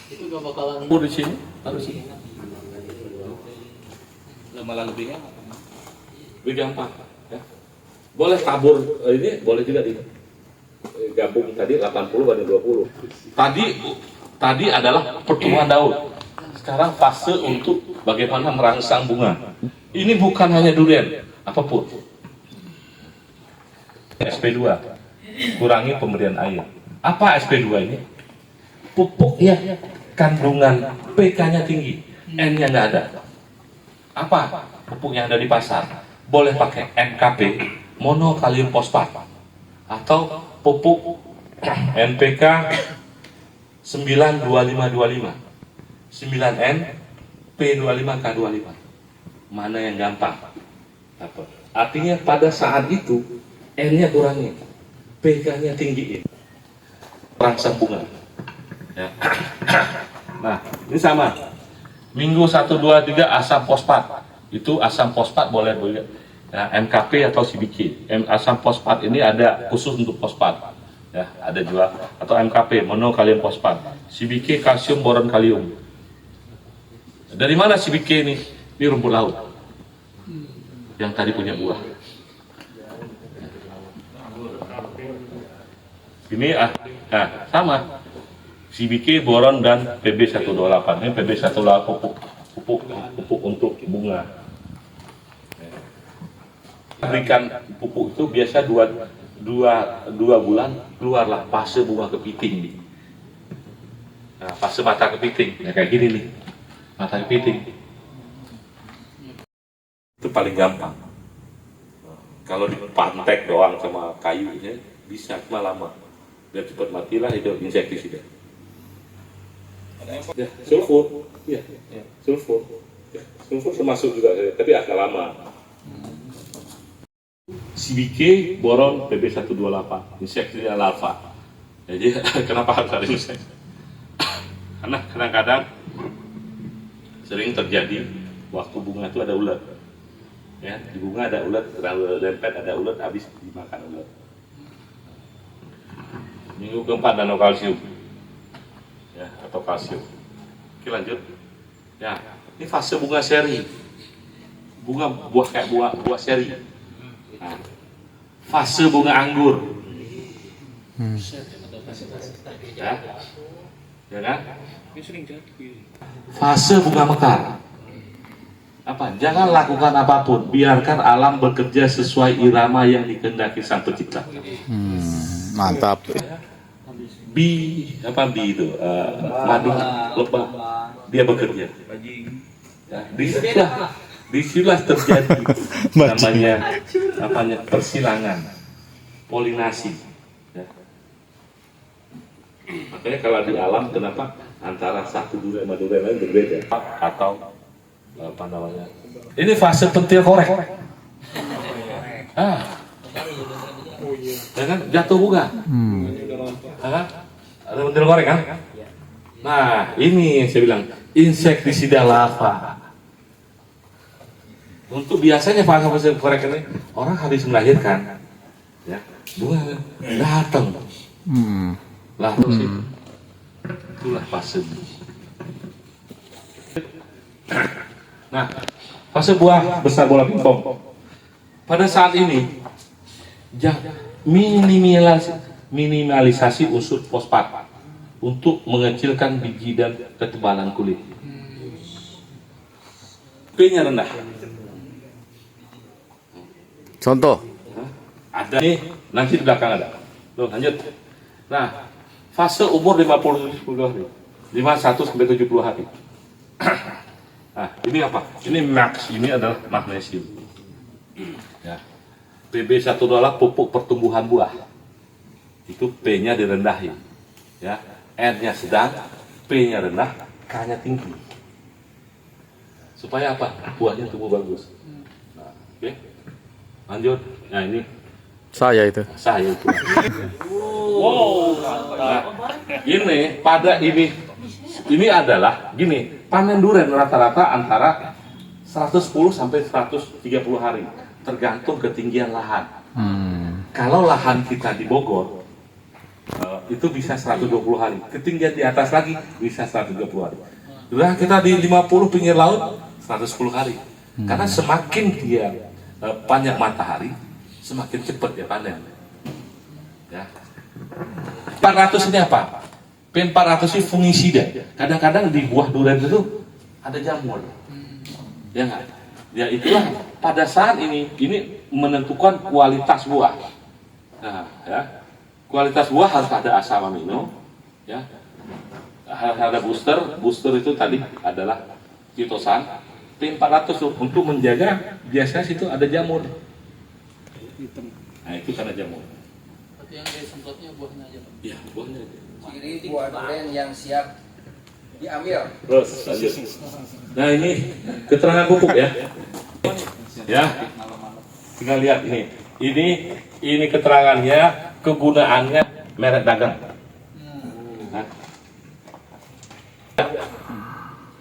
Itu nggak bakalan Di sini harus ini. malah lebihnya. Lebih gampang. Boleh tabur ini, boleh juga di gabung tadi 80 banding 20. Tadi adalah pertumbuhan daun. Sekarang fase untuk bagaimana merangsang bunga. Ini bukan hanya durian, apapun. SP2, kurangi pemberian air. Apa SP2 ini? Pupuk ya, kandungan pK-nya tinggi, N-nya nggak ada. Apa pupuk yang ada di pasar? Boleh pakai NPK, monokalium fosfat, atau pupuk NPK 92525, 9N P25K25. Mana yang gampang? Apa? Artinya pada saat itu N-nya kurangi, PK-nya tinggiin, rangsang bunga. Ya. Nah, ini sama. Minggu 1, 2, 3 asam fosfat. Itu asam fosfat boleh ya, MKP atau CBK. Asam fosfat ini ada khusus untuk fosfat. Ya, ada juga atau MKP, monokalium fosfat. CBK kalsium boron kalium. Dari mana CBK ini? Ini rumput laut yang tadi punya buah. Ini sama. CBK, boron, dan PB128. Ini PB128 pupuk untuk bunga. Berikan pupuk itu biasa dua bulan keluarlah fase bunga kepiting. Nah, fase mata kepiting, ya kayak gini nih, mata kepiting. Itu paling gampang. Kalau dipantek doang sama kayunya bisa, cuma lama. Biar cepat matilah itu insektisida. Ya, sulfur, ya, sulfur, ya, sulfur termasuk juga, tapi agak lama. CBK, boron, PB128, insektisida larva. Jadi kenapa harus ada insek? Karena kadang-kadang sering terjadi waktu bunga itu ada ulat. Ya, di bunga ada ulat, terlalu lempet ada ulat, habis dimakan ulat. Minggu keempat nanokalsium, ya, atau kalsium. Oke, lanjut. Ya, ini fase bunga seri. Bunga buah kayak buah seri. Nah, fase bunga anggur. Ya, ya kan? Fase bunga mekar. Apa? Jangan lakukan apapun, biarkan alam bekerja sesuai irama yang dikehendaki Sang Pencipta. Mantap. Bi itu madu lebah, dia bekerja. Ya, disitulah terjadi namanya persilangan, polinasi. Ya. Makanya kalau di alam kenapa antara satu durian sama durian lain berbeda? Atau apa namanya? Ini fase pentil korek. Ya kan jatuh bunga. Ada pentil korek kan? Nah, ini saya bilang insektisida larva. Untuk biasanya fase korek ini orang habis melahirkan, ya bunga datang. Lah terus itulah fase. Nah, fase buah besar bola pingpong. Pada saat ini minimalisasi unsur fosfat untuk mengecilkan biji dan ketebalan kulit. P-nya rendah. Contoh. Ada nih, nanti di belakang ada. Loh, lanjut. Nah, fase umur 50 hari. 51 sampai 70 hari. Nah, ini apa? Ini max, ini adalah magnesium. Ya. PB128 pupuk pertumbuhan buah. Itu P-nya direndahin. Ya. N-nya sedang, P-nya rendah, K-nya tinggi. Supaya apa? Buahnya tumbuh bagus. Nah, oke. Lanjut. Nah, ini Saya itu. saya itu. Wow. Nah, ini pada ini adalah gini, panen durian rata-rata antara 110 sampai 130 hari, tergantung ketinggian lahan. Kalau lahan kita di Bogor itu bisa 120 hari, ketinggian di atas lagi bisa 130 hari. Udah kita di 50 pinggir laut 110 hari. Karena semakin dia banyak matahari, semakin cepat ya panen. Ya. 400 ini apa? P400 ini fungisida. Kadang-kadang di buah durian itu ada jamur. Ya nggak? Ya itulah pada saat ini menentukan kualitas buah. Nah, ya. Kualitas buah harus ada asam amino, ya. Harus ada booster itu tadi adalah kitosan. P400 untuk menjaga biasanya situ ada jamur. Nah, itu karena jamur. Tapi yang disemprotnya buahnya aja, Pak. Iya, buahnya. Ciri buah durian yang siap diambil. Terus lanjut. Nah, ini keterangan pupuk ya. Ya. Tinggal lihat ini. Ini keterangannya, kegunaannya merek dagang. Nah.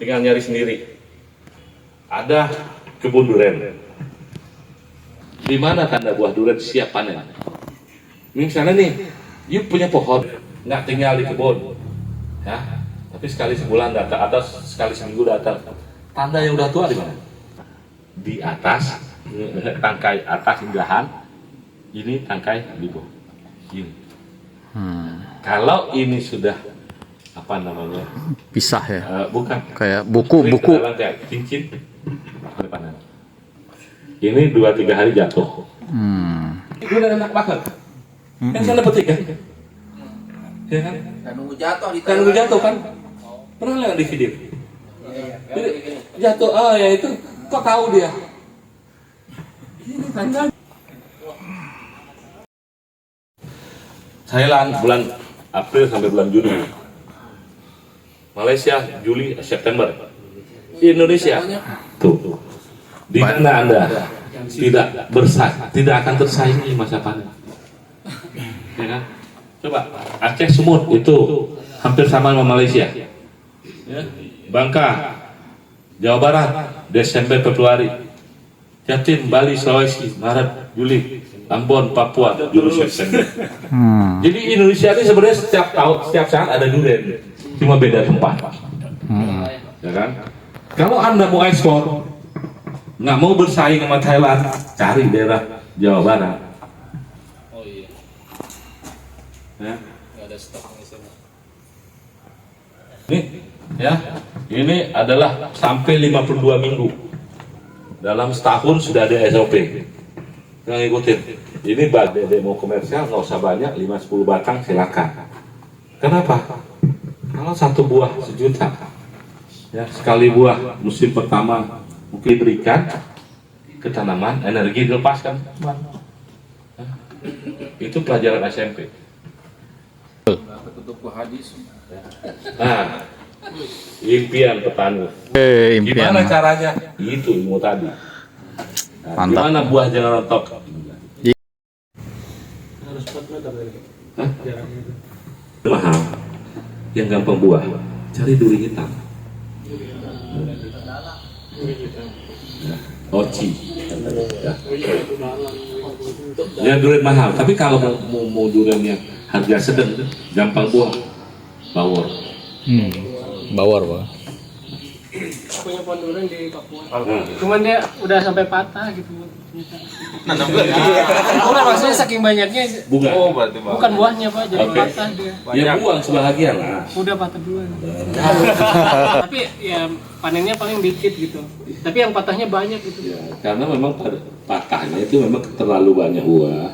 Tinggal nyari sendiri. Ada kebun durian. Di mana tanda buah durian siap panen? Misalnya nih, you punya pohon, nggak tinggal di kebun, ya, tapi sekali sebulan datang atau sekali seminggu datang. Tanda yang udah tua di mana? Di atas, tangkai atas dahan, ini tangkai di bawah. Ini. Kalau ini sudah apa namanya? Pisah ya. Bukan. Kayak buku. Kayak cincin. Panen. Ini 2-3 hari jatuh. Itu udah enak banget. Kan sana petik kan? Ya kan? Dan nunggu jatuh di Kan gue jatuh kan? Pernah lihat di video? Jadi, jatuh, ya itu. Kok tahu dia? Ini tanda. Thailand bulan April sampai bulan Juni. Malaysia Juli September. Indonesia tuh. Di mana Anda tidak akan tersaingi masa panen. Ya kan? Coba Aceh Sumut itu hampir sama sama Malaysia. Ya. Bangka, Jawa Barat, Desember Februari. Jatim, Bali, Sulawesi, Maret, Juli, Ambon, Papua, Juli September. Jadi Indonesia ini sebenarnya setiap saat ada durian, cuma beda tempat. Ya kan? Kalau Anda mau ekspor, nggak mau bersaing sama Thailand, cari daerah Jawa Barat. Oh iya, Ya. nggak ada stok di sana. Ini adalah sampai 52 minggu. Dalam setahun sudah ada SOP. Yang ngikutin. Ini Dede mau komersial nggak usah banyak, 5-10 batang silakan. Kenapa? Kalau satu buah sejuta, ya sekali buah musim pertama mungkin berikan ke tanaman, energi dilepaskan. Itu pelajaran SMP. Nah, impian petani. Impian. Gimana caranya? Itu ilmu tadi. Nah, Mantap. gimana buah jangan rontok? Mahal. Yang gampang buah, cari duri hitam. Oci. Ya durian mahal, tapi kalau mau durian yang harga sedang, gampang buah, bawor. Bawar, Pak. Punya pohon durian di Papua. Cuman dia udah sampai patah gitu. Bukan maksudnya saking banyaknya. Bunga. Bukan buahnya Pak, jadi Oke. patah dia. Ya buang sebahagian lah. Udah patah duluan. Tapi ya panennya paling dikit gitu. Tapi yang patahnya banyak gitu. Ya, karena memang patahnya itu memang terlalu banyak buah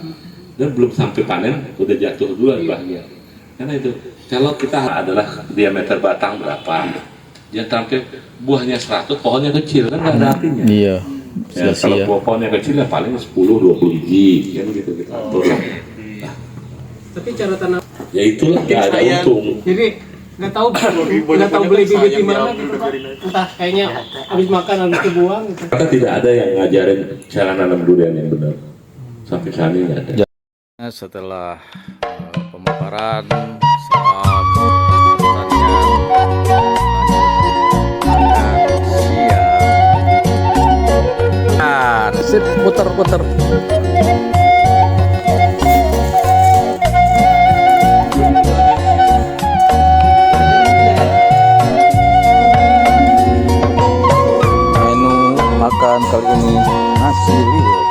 dan belum sampai panen udah jatuh duluan buahnya. Karena itu kalau kita adalah diameter batang berapa, jangan sampai buahnya 100, pohonnya kecil kan nggak ada artinya. Iya. Ya, kalau Sia-sia. pohonnya kecil ya paling 10-20 biji kan gitu kita atur. Tapi cara tanam, Ya itulah nggak ada untung. jadi nggak tahu beli bibit di mana gitu Pak. Entah kayaknya habis makan habis kebuang gitu. Kita tidak ada yang ngajarin cara nanam durian yang benar. Sampai saat ini nggak ada. Setelah pemaparan soal pertanian akan siap. Sip, puter. Menu makan kali ini nasi liwet.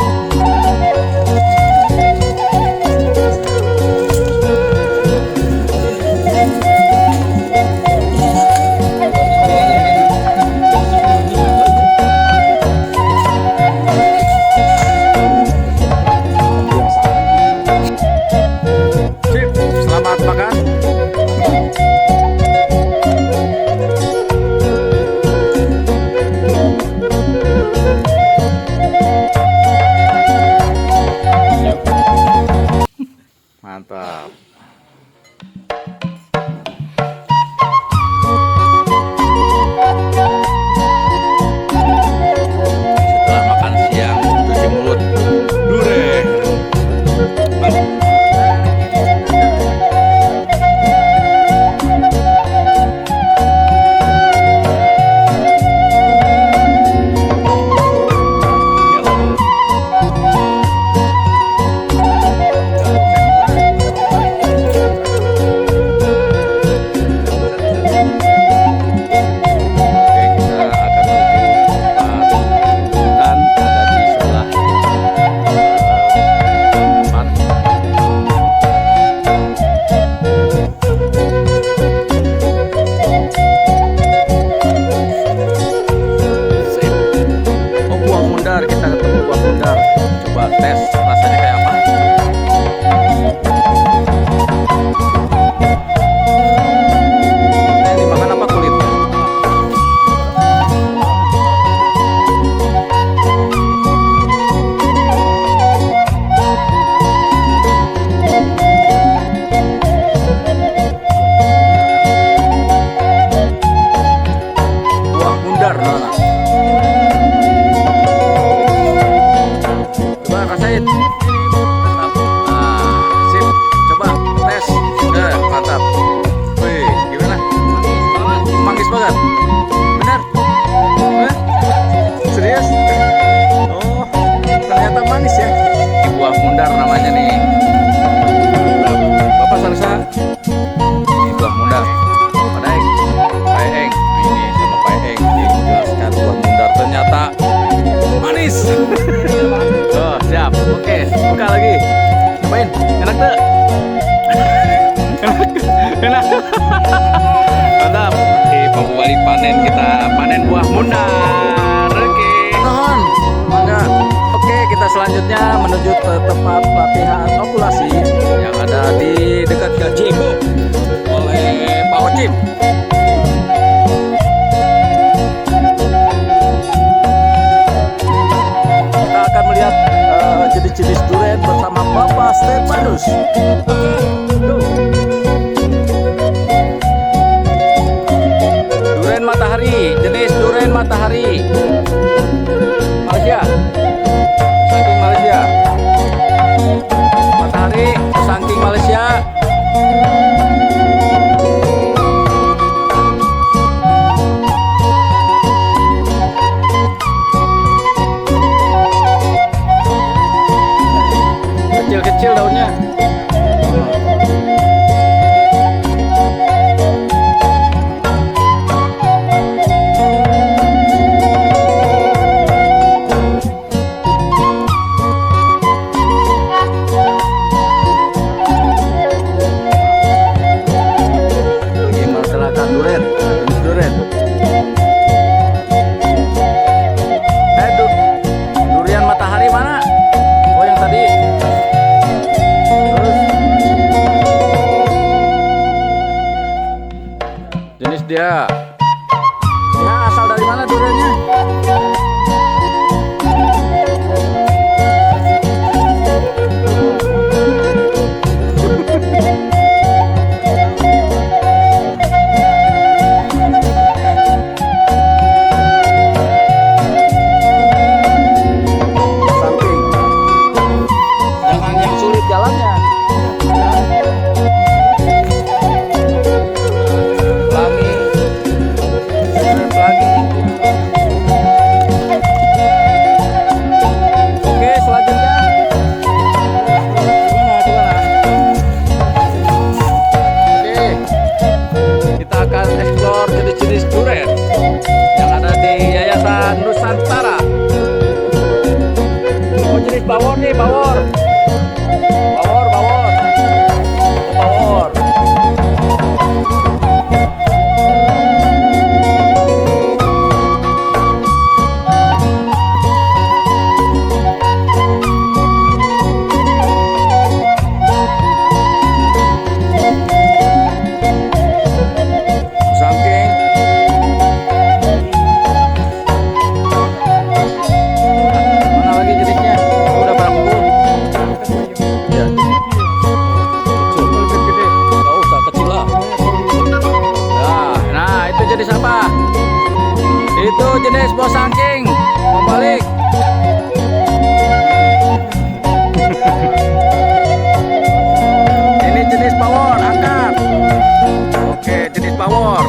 Sip, selamat makan. Mantap. Setelah makan siang, cuci mulut. Dure. Kita ketemu buah bundar. Coba tes rasanya kayak apa. Ini dimakan apa kulitnya? Buah bundar, Nona. Rasain. Nah, sip. Coba tes. Mantap. Wih, gimana? Manggis banget. Bener? Serius? Oh, ternyata manis ya. Ini buah bundar namanya nih. Bapak Sarsa. Ini buah bundar. Pak Daeng. Pak Eng. Ini sama Pak Eng. Dijelaskan buah bundar ternyata manis. Oh, siap. Oke, buka lagi. Cobain. Enak tuh? Enak. Mantap. Oke, pembalik panen kita panen buah bundar. Oke. Mohon. Mangga. Oke, kita selanjutnya menuju ke tempat pelatihan okulasi yang ada di dekat Gajebo oleh Pak Ocim. Kita akan melihat jenis-jenis durian bersama Bapak Stefanus. Oke, go. Durian matahari, jenis durian matahari. Malaysia. Saking Malaysia. Matahari, saking Malaysia. Kecil-kecil daunnya. Ini masyarakat durian, jenis durian. Durian matahari mana? Oh, yang tadi. Jenis dia. Ya, asal dari mana duriannya? Samping. Jangan yang sulit jalannya. Pelangi. angking membalik. Ini jenis power, angkat. Oke, jenis power.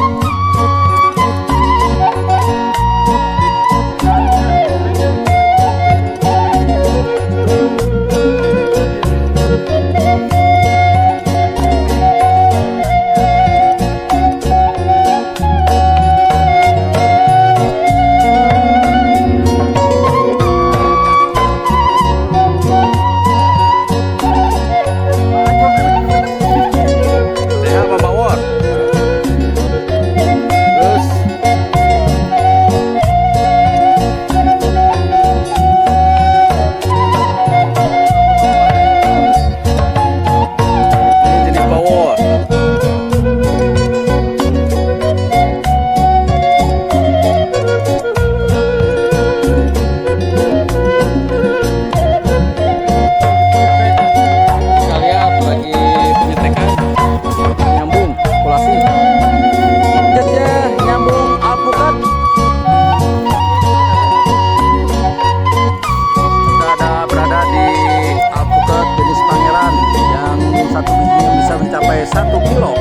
Mencapai 1 kilo.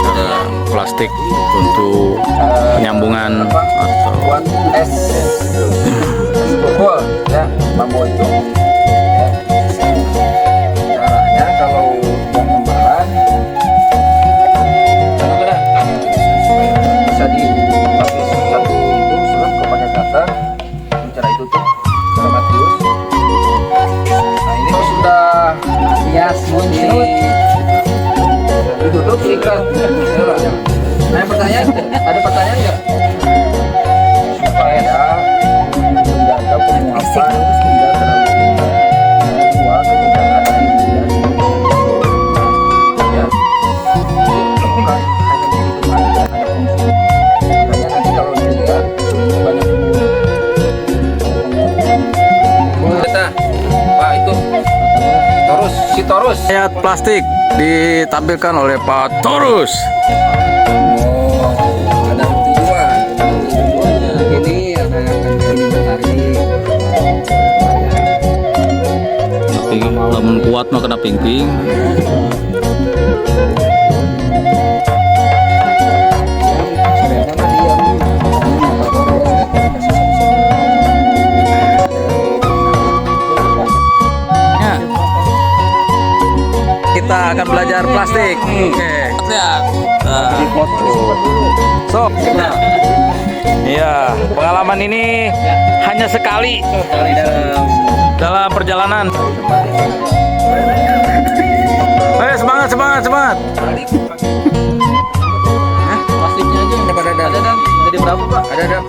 Cara plastik untuk penyambungan atau buat es pukul ya bambu itu. Caranya kalau yang kembaran bisa dilapis satu itu sudah ke pakai cutter. Cara itu tuh cara Matius. Nah ini sudah hias bunyi. Ditutup ikat. Nah pertanyaan, ada pertanyaan nggak? Supaya menjaga penguapan tidak terlalu tua ketika ada di bulan. Ya, bukan hanya begitu aja, ada fungsi. Makanya nanti kalau dilihat banyak kita, Pak itu Torus. Ayat plastik ditampilkan oleh Pak Torus. Oh, ada tujuan. Ini ada ini bertarik. Lamun kuat mah kena ping-ping. Kita akan belajar plastik. Oke. Lihat. So, iya, pengalaman ini hanya sekali dalam perjalanan. Semangat. Plastiknya aja ada jadi berapa Pak? Ada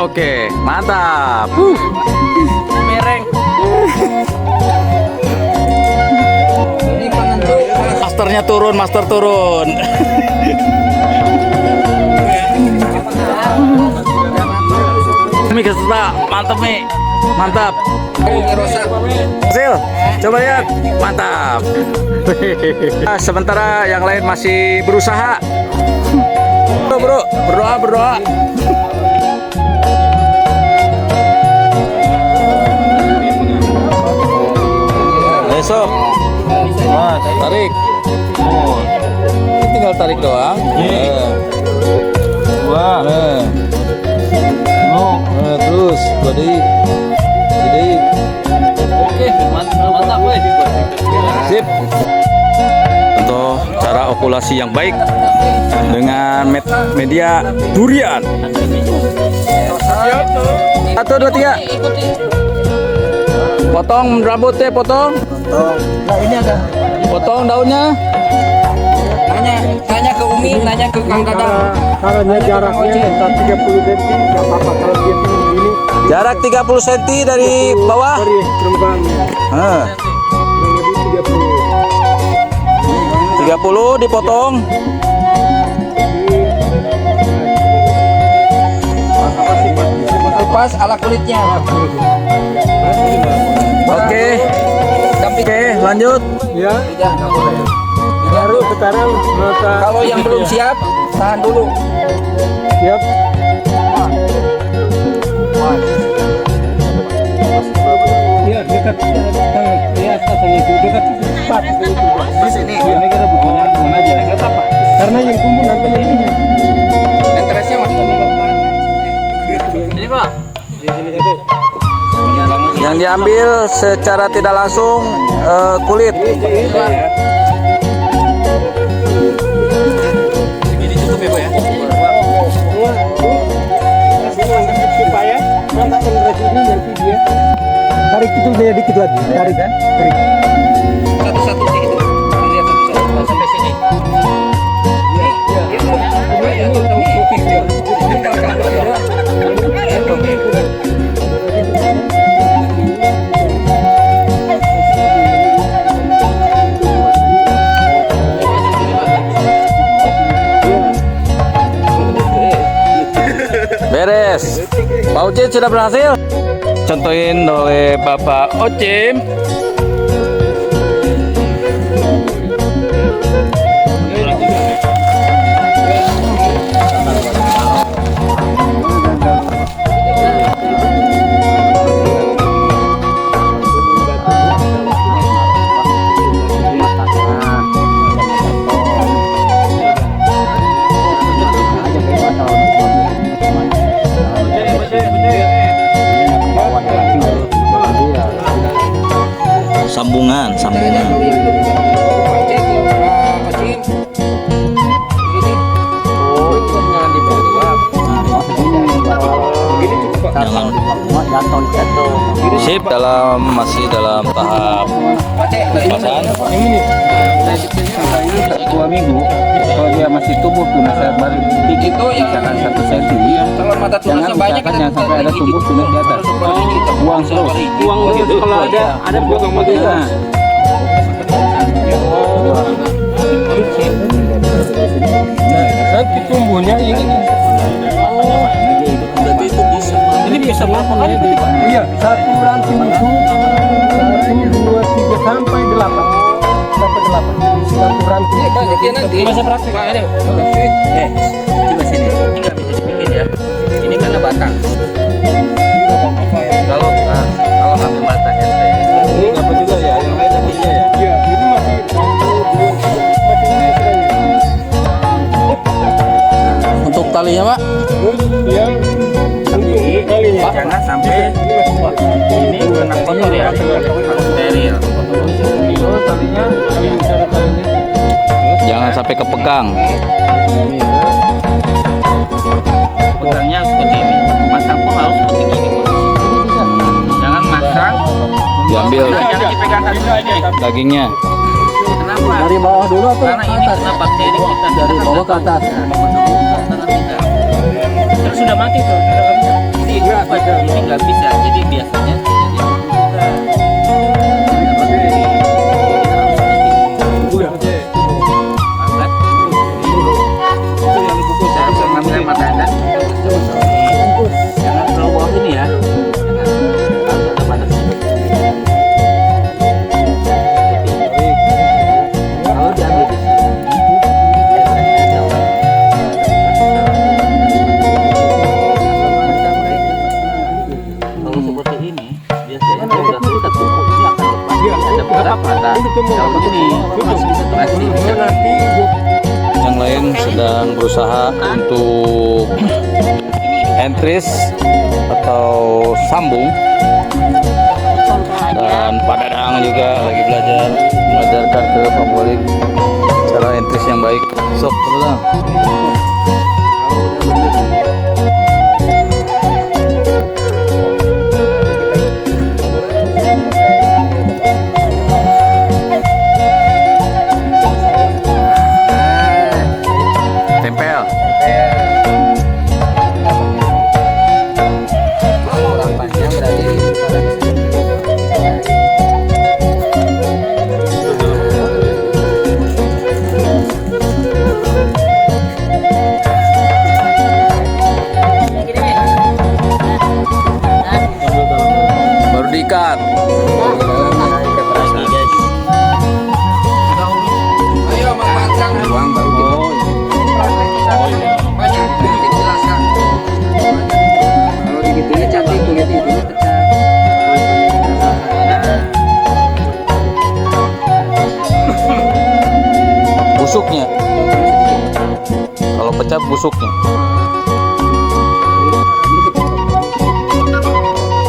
Oke, mantap. Mereng. Master turun. Mi keserta, mantap Mi, mantap. Hasil, coba lihat, mantap. Sementara yang lain masih berusaha. Bro, berdoa. Besok, Mas, tarik. Ini tinggal tarik doang. Wah. Terus jadi Oke, mantap weh. sip. Untuk cara okulasi yang baik dengan media durian. 1, 2, 3. Potong rambutnya, potong. Nah ini ada. Potong daunnya. Tanya ke Umi, nanya ke Kang Dadang. Caranya jaraknya 30 cm, nggak apa-apa kalau dia tinggi begini Jarak 30 cm dari bawah. dari permukaannya. Nah, Kurang lebih 30 dipotong. apa sih Pak? lepas ala kulitnya. Oke. Oke, lanjut. Ya, Tidak, nggak boleh. baru sekarang mata Kalau yang belum siap, tahan dulu. siap. Ya, dekat tangan. Ya, tangan itu dekat empat. Di sini. Ini kita bukan aja. Enggak apa? Karena yang tumbuh nanti ininya. Enteresnya masih Ini Pak. Yang diambil secara tidak langsung kulit. Supaya mantap generasi ini nanti dia tarik itu dia dikit lagi, tarik kan? Tarik. satu-satu sih itu. Lihat satu-satu sampai sini. Beres. Pak Ucin sudah berhasil. Contohin oleh Bapak Ocim. Sambungan. Sip, masih dalam tahap pasan. Dua minggu kalau dia masih tumbuh tunas baru Itu yang misalkan 1 cm, kalau mata tunasnya banyak kan jangan sampai ada tumbuh tunas di atas, buang terus. Uang gitu kalau ada buang begitu. Nah, Nanti tumbuhnya ini. Ini bisa berapa kali? Iya, satu ranting itu 1, 2, 3 sampai 8. Sampai 8. Satu ranting. banyak ya nanti. Masa praktik. Coba sini. Ini nggak bisa dibikin ya. Ini karena batang. Kalau ngambil batangnya Ini apa juga ya? Yang lainnya bisa ya? Iya, ini masih Untuk talinya, Pak. yang kalinya. jangan sampai ini kena kotor ya, harus steril. Jangan sampai kepegang. Pegangnya seperti ini, masang pun harus seperti ini. Jangan masang, Diambil jangan dipegang kaki ini. dagingnya. Kenapa? Dari bawah dulu atau Karena ini kena bakteri kita dari bawah ke atas? Terus sudah mati tuh, sudah nggak bisa. Ini nggak bisa, jadi biasanya jangan terlalu bawah ini ya. Kalau diambil di sini, kalau seperti ini biasanya udah kita tumpuk ini akan lepas. Ada beberapa kalau begini masih bisa nanti. Yang lain sedang berusaha untuk entris atau sambung, dan Pak Dadang juga lagi belajarkan ke pemilik cara entris yang baik. Sok, Dadang. Tempel. orang panjang berarti baca busuknya.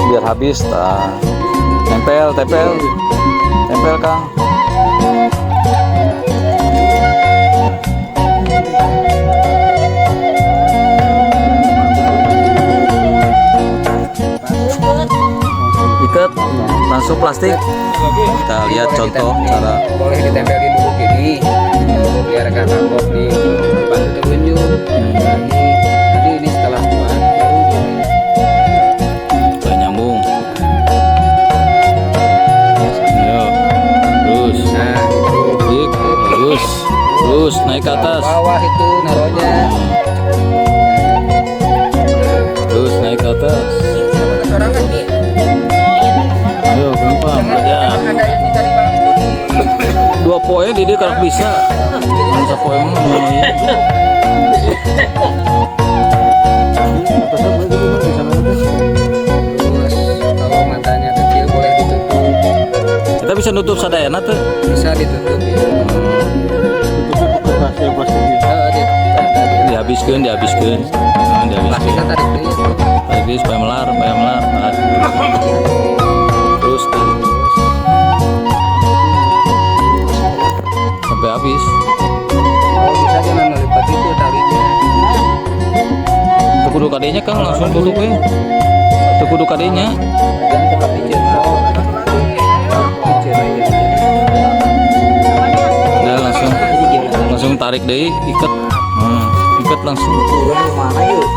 Biar habis, tempel Kang. Ikat langsung plastik. Kita lihat contoh cara. Boleh ditempelin dulu gini biar gak nangkep di batu telunjuk. Jadi ini setelah kuat baru gini. Supaya nyambung. Ayo, terus. Nah itu Terus naik ke atas. bawah itu naruhnya. Terus naik ke atas. Sorangan nih. Ayo, gampang aja. Ada yang dicari bang. 2 poin dia kalau bisa. Bisa poin Terus kalau matanya kecil boleh ditutup. Kita bisa nutup sadayana tuh. Bisa ditutup ya. Dihabiskan. Nah, Plastiknya tarik dulu. tarik dulu supaya melar. Nah. Terus sampai habis. Kalau bisa jangan ngelipat itu talinya. Tuh kudu kadenya Kang langsung duduk we. Tuh kudu kadenya. Jangan tetap dicentol. Udah langsung tarik deh, ikat. Ikat langsung. Mana yuk?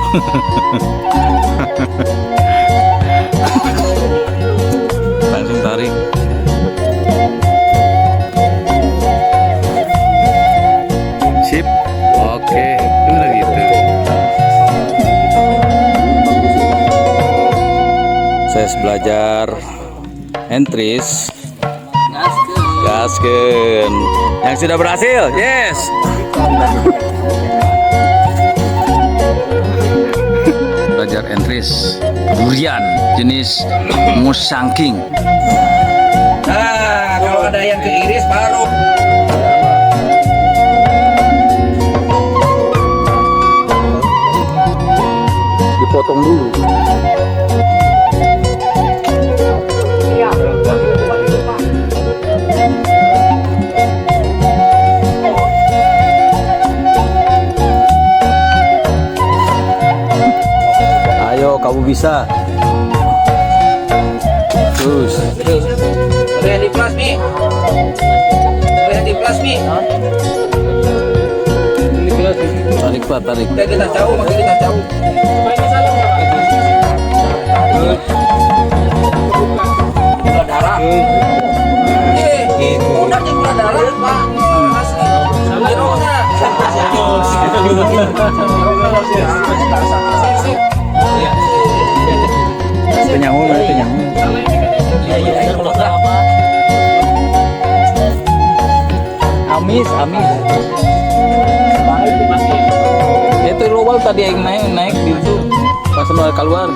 Langsung tarik. Sip. Oke, udah gitu. Saya belajar entries. Gaskeun. Yang sudah berhasil, yes. Belajar entries durian jenis musangking. Nah, kalau ada yang keiris baru. Dipotong dulu. Ayo, kamu bisa. Terus. Udah di plasmi. Tarik Pak, tarik. Udah kita jauh, makin kita jauh. Gula darah. Udah gula darah, Pak. Asli. Jeruknya. Penyangun. Amis. Itu lowal tadi yang naik di itu pas mau keluar.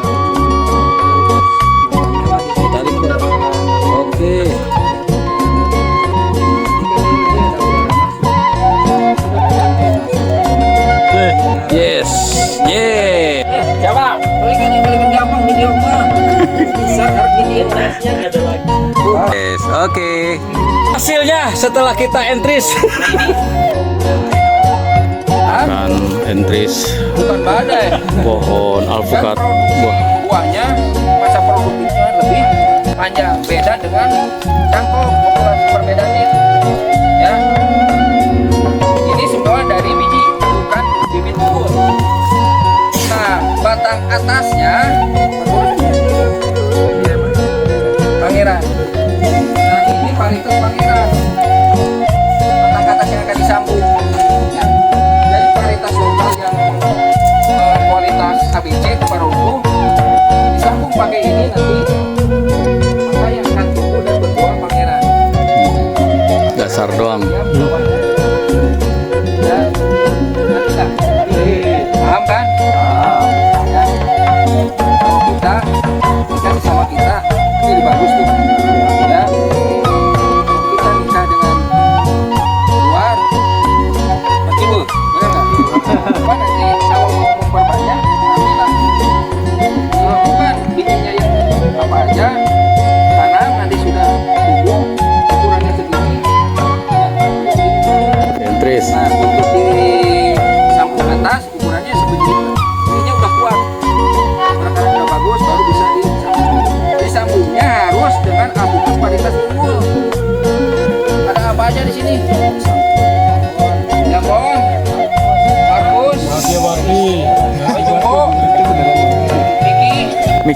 Tarik. Oke. Yes. Yeah. Coba. Paling gampang video mah. Bisa ini tesnya ada lagi. Yes. Oke. Hasilnya setelah kita entries. Kan entries Bukan badai. pohon alpukat buah. Buahnya masa produktifnya lebih panjang. Beda dengan cangkok. Perbedaannya itu. Ya. Ini semua dari biji, bukan bibit unggul. Nah, batang atasnya Pangeran. Nah, ini varietas Pangeran. Batang atas yang akan disambung. Ya. Jadi varietas lokal yang kualitas ABC itu Parunggu disambung pakai ini nanti maka yang akan tumbuh dan berbuah Pangeran.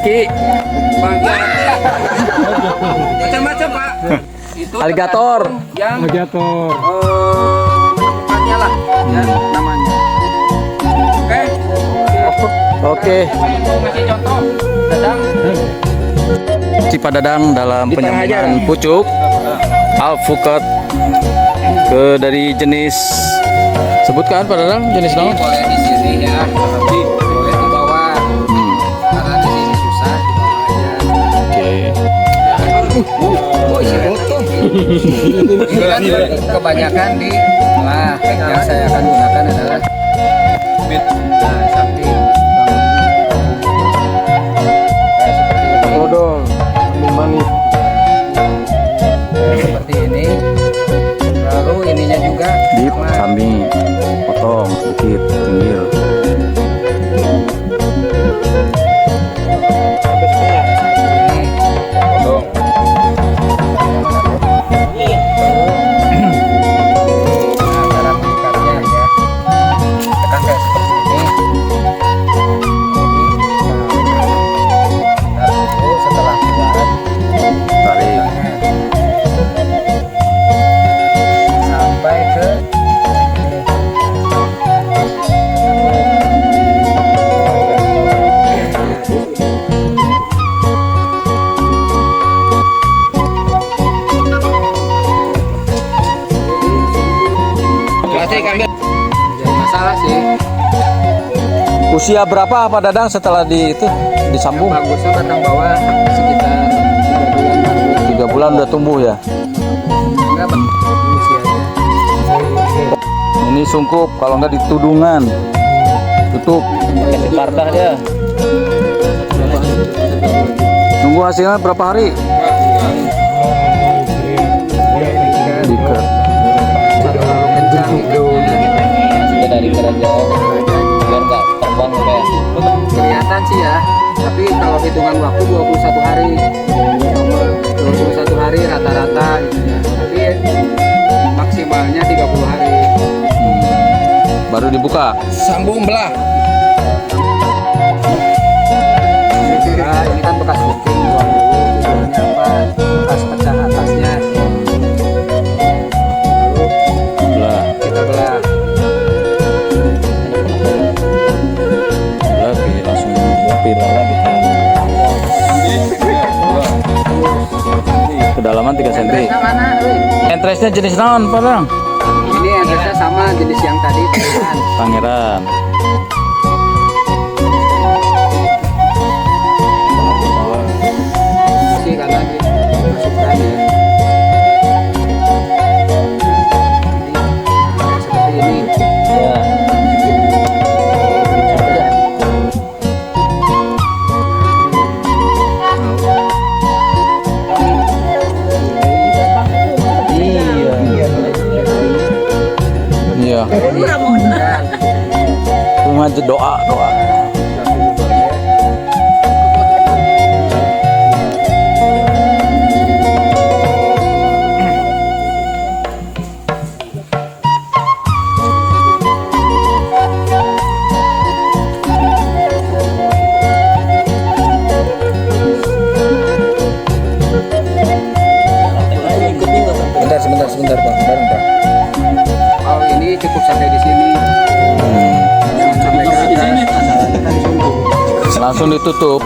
Miki. Macam-macam Pak. Itu Alligator. yang Mediator. menemukannya lah ya namanya. Oke. Oke. Ngasih contoh. Dadang. Si Pak Dadang dalam penyambungan pucuk alpukat ke dari jenis, sebutkan Pak Dadang jenis naon? Boleh di sini ya, tapi boleh di bawah. Karena di sini susah, di bawah aja. Oke. Oh, isi botol. Ini kan kebanyakan di lah yang saya akan gunakan adalah nah, samping seperti ini. Odol. Manis. Seperti ini. Lalu ininya juga Di sama. samping potong sedikit pinggir. Ini Potong. nah, cara mengikatnya ya. Tekan kayak seperti ini. Lalu setelah kuat Tarik. sampai ke jadi masalah sih. Usia berapa Pak Dadang setelah disambung? Bagusnya batang bawah sekitar 3 bulan baru 3 bulan udah tumbuh ya. enggak usianya. Ini sungkup, kalau nggak di tudungan. Tutup. Kasih partah dia. Nunggu hasilnya berapa hari? Diikat. Terlalu kencang Sudah dari kerajaan. Biar nggak terbang kayak. kelihatan sih ya, tapi kalau hitungan waktu 21 hari 21 hari rata-rata gitu ya, tapi maksimalnya 30 hari. Baru dibuka. Sambung belah. Nah, ini kan bekas kuping buang dulu, tujuannya apa, bekas pecah atasnya. Lalu Belah. kita belah. Belah langsung dipil lagi. Kedalaman 3 cm. Entresnya mana? Wih? Entresnya jenis naon Pak Dadang? Ini entresnya sama jenis yang tadi pangeran. Pangeran. Masih karena dimasukkan ya. Jadi, nah, seperti ini. Ya. Iya. Cuma aja doa. Sebentar Pak. Pak. Oh ini cukup sampai di sini. Jangan sampai ke atas. Langsung ditutup.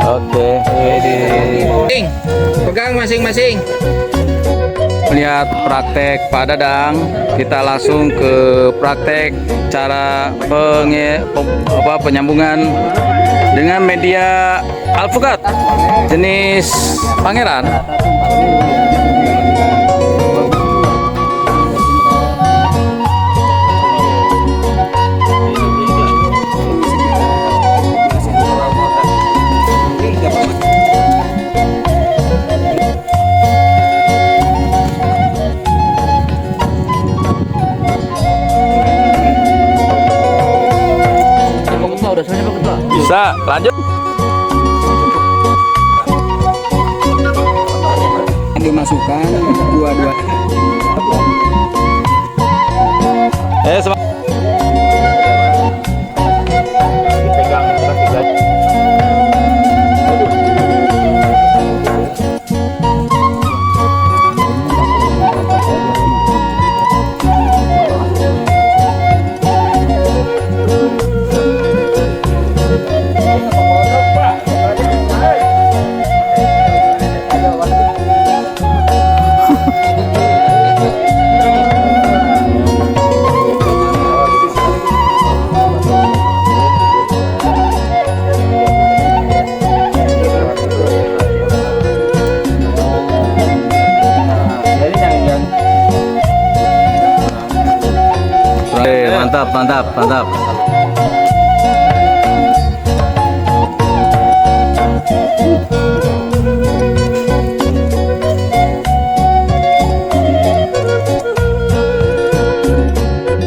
Oke. Pegang masing-masing. Melihat praktek Pak Dadang, kita langsung ke praktek cara penyambungan dengan media alpukat jenis pangeran. Lanjut. Dimasukkan dua-dua. Semangat. Mantap.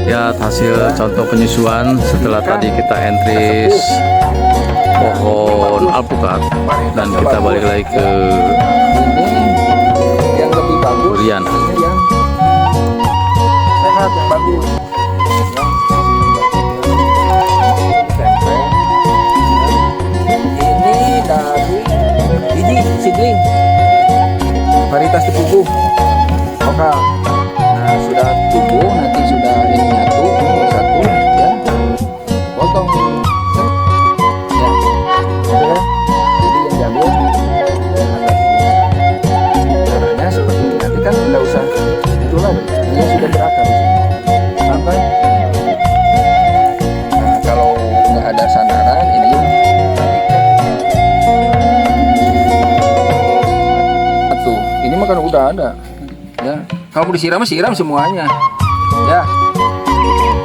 Lihat hasil contoh penyusuan setelah tadi kita entris pohon alpukat dan kita balik lagi ke Ini yang lebih bagus. durian. Ini yang sehat, yang bagus. Ini dari biji seedling varietas tepugu lokal. Nah, sudah tumbuh, nanti sudah ini nyatu satu ya. Potong ya. Udah. Jadi yang diambil caranya seperti ini. Nanti kan nggak usah itu lagi. Ini sudah berakar di sini. Sampai nah, kalau nggak ada sandaran ini tuh. Ini mah kan udah ada. Ya, kalau mau disiram siram semuanya. Ya,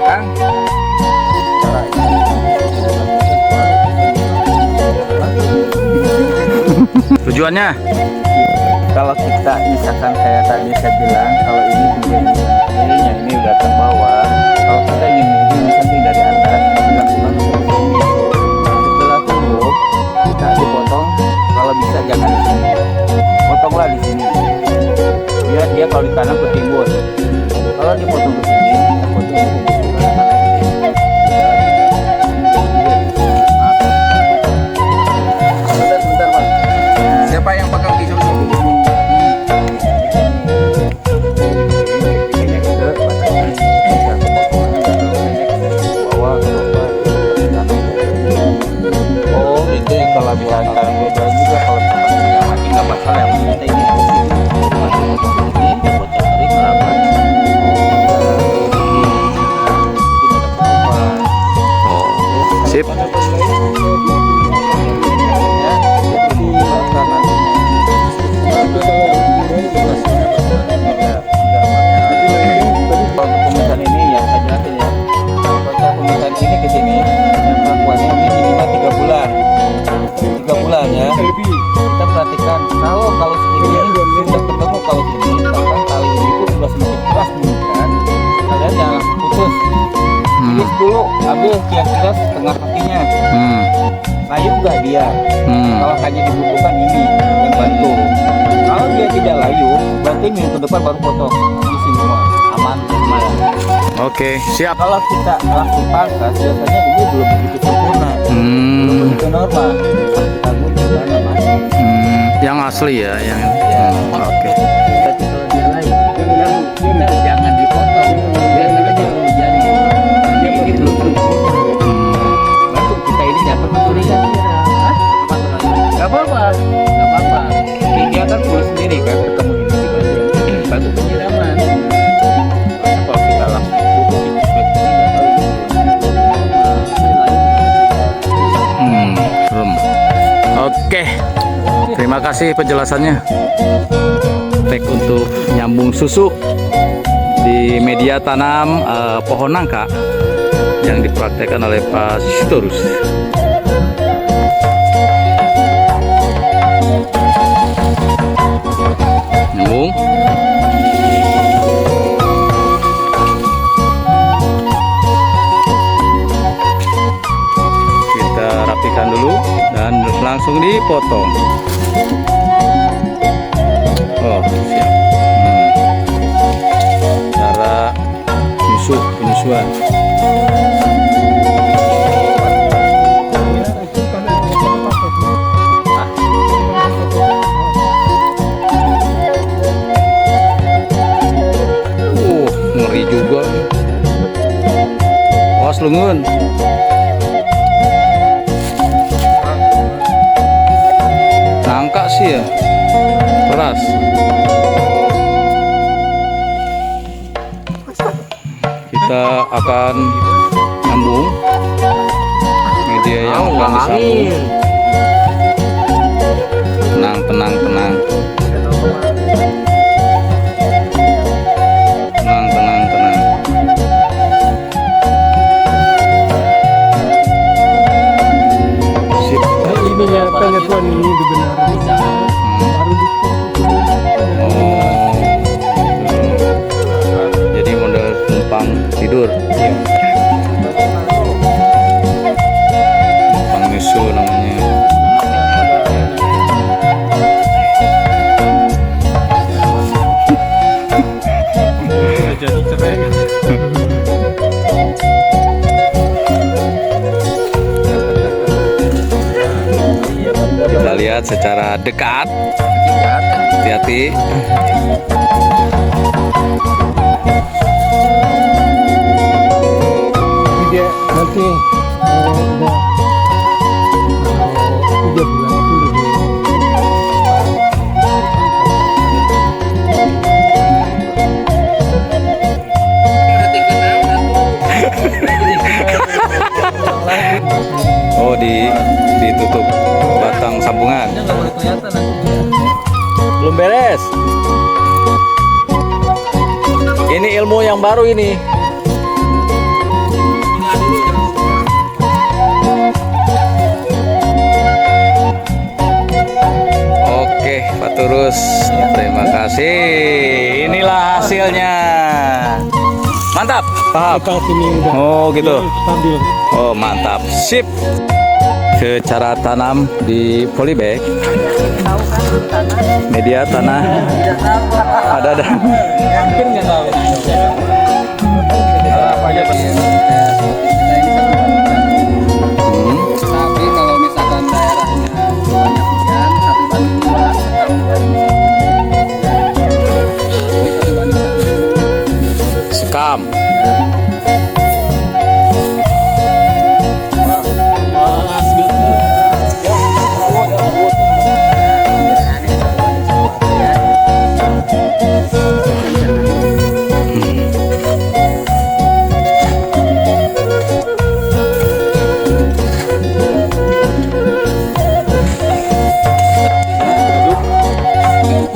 Kang. Cara ini. Tujuannya Kalau kita misalkan kayak tadi saya bilang, kalau ini begini, yang ini udah ke bawah. Kalau kita ingin begini samping dari atas, dilakukan seperti ini. Setelah tumbuh, kita dipotong. Kalau bisa jangan di sini, potonglah di sini. Dia kalau ditanam ketimbun. Kalau dipotong ke sini, kita potong ke sini. Sebentar, Pak. Siapa yang pegang pisau? Oh, itu kalau misalkan beda juga kalau tempatnya mati nggak masalah, yang penting kita ini ini buat cari kenapa? sip. Pemisahan ini yang saya jelasin ya. Proses pemisahan ini ke sini, yang pelakuannya ini minimal 3 bulan. 3 bulan ya. Kita perhatikan kalau segini sudah ketemu kalau ini, bahkan tali ini pun sudah semakin keras kan. Kalian jangan langsung putus. Iris dulu, ambil kira-kira setengah kakinya. Layu nggak dia? Kalau hanya dibutuhkan ini yang bantu. Kalau dia tidak layu, berarti minggu depan baru potong. Di sini semua aman. Oke, siap. Kalau kita langsung pangkas, biasanya ini belum begitu sempurna, belum begitu normal. Kita butuh namanya. Yang asli ya, yang oke. Tapi kalau dia layu, kita jangan dipotong. Biasanya dia belum jadi. Ini belum sempurna. Baru kita ini dapat durian. Gak apa-apa, gak apa-apa. Dia kan pulang sendiri kan ketemu ini di batu penyiraman. Kalau kita langsung pupuk ini nggak tahu Oke. Terima kasih penjelasannya. Tek untuk nyambung susu di media tanam pohon nangka yang dipraktekkan oleh Pak Sitorus. Nyambung. Kita rapikan dulu. langsung dipotong. Oh, siap. Cara penyusuan. Ngeri juga. Awas lungun. Nangka sih ya, keras. Kita akan nyambung media yang akan disambung. Tenang, tenang, tenang. Tenang, tenang, tenang. Sip. Ini ya penyetuan ini benar. Baru Jadi model numpang tidur. Numpang nyusu namanya. Jadi cerai. Kita lihat secara dekat. Hati-hati. dia nanti udah 3 bulan itu lebih Oh, ditutup batang sambungan. Nggak boleh kelihatan nanti. Belum beres. Ini ilmu yang baru ini. Oke, Pak Turus. Terima kasih. Inilah hasilnya. Mantap. Paham. sini udah Oh, gitu. stabil. Oh, mantap. Sip. Ke cara tanam di polybag. Media tanah. Ada. Mungkin nggak tahu. Apa aja tapi kalau misalkan daerahnya banyak hujan 1:2, 1:1. Sekam.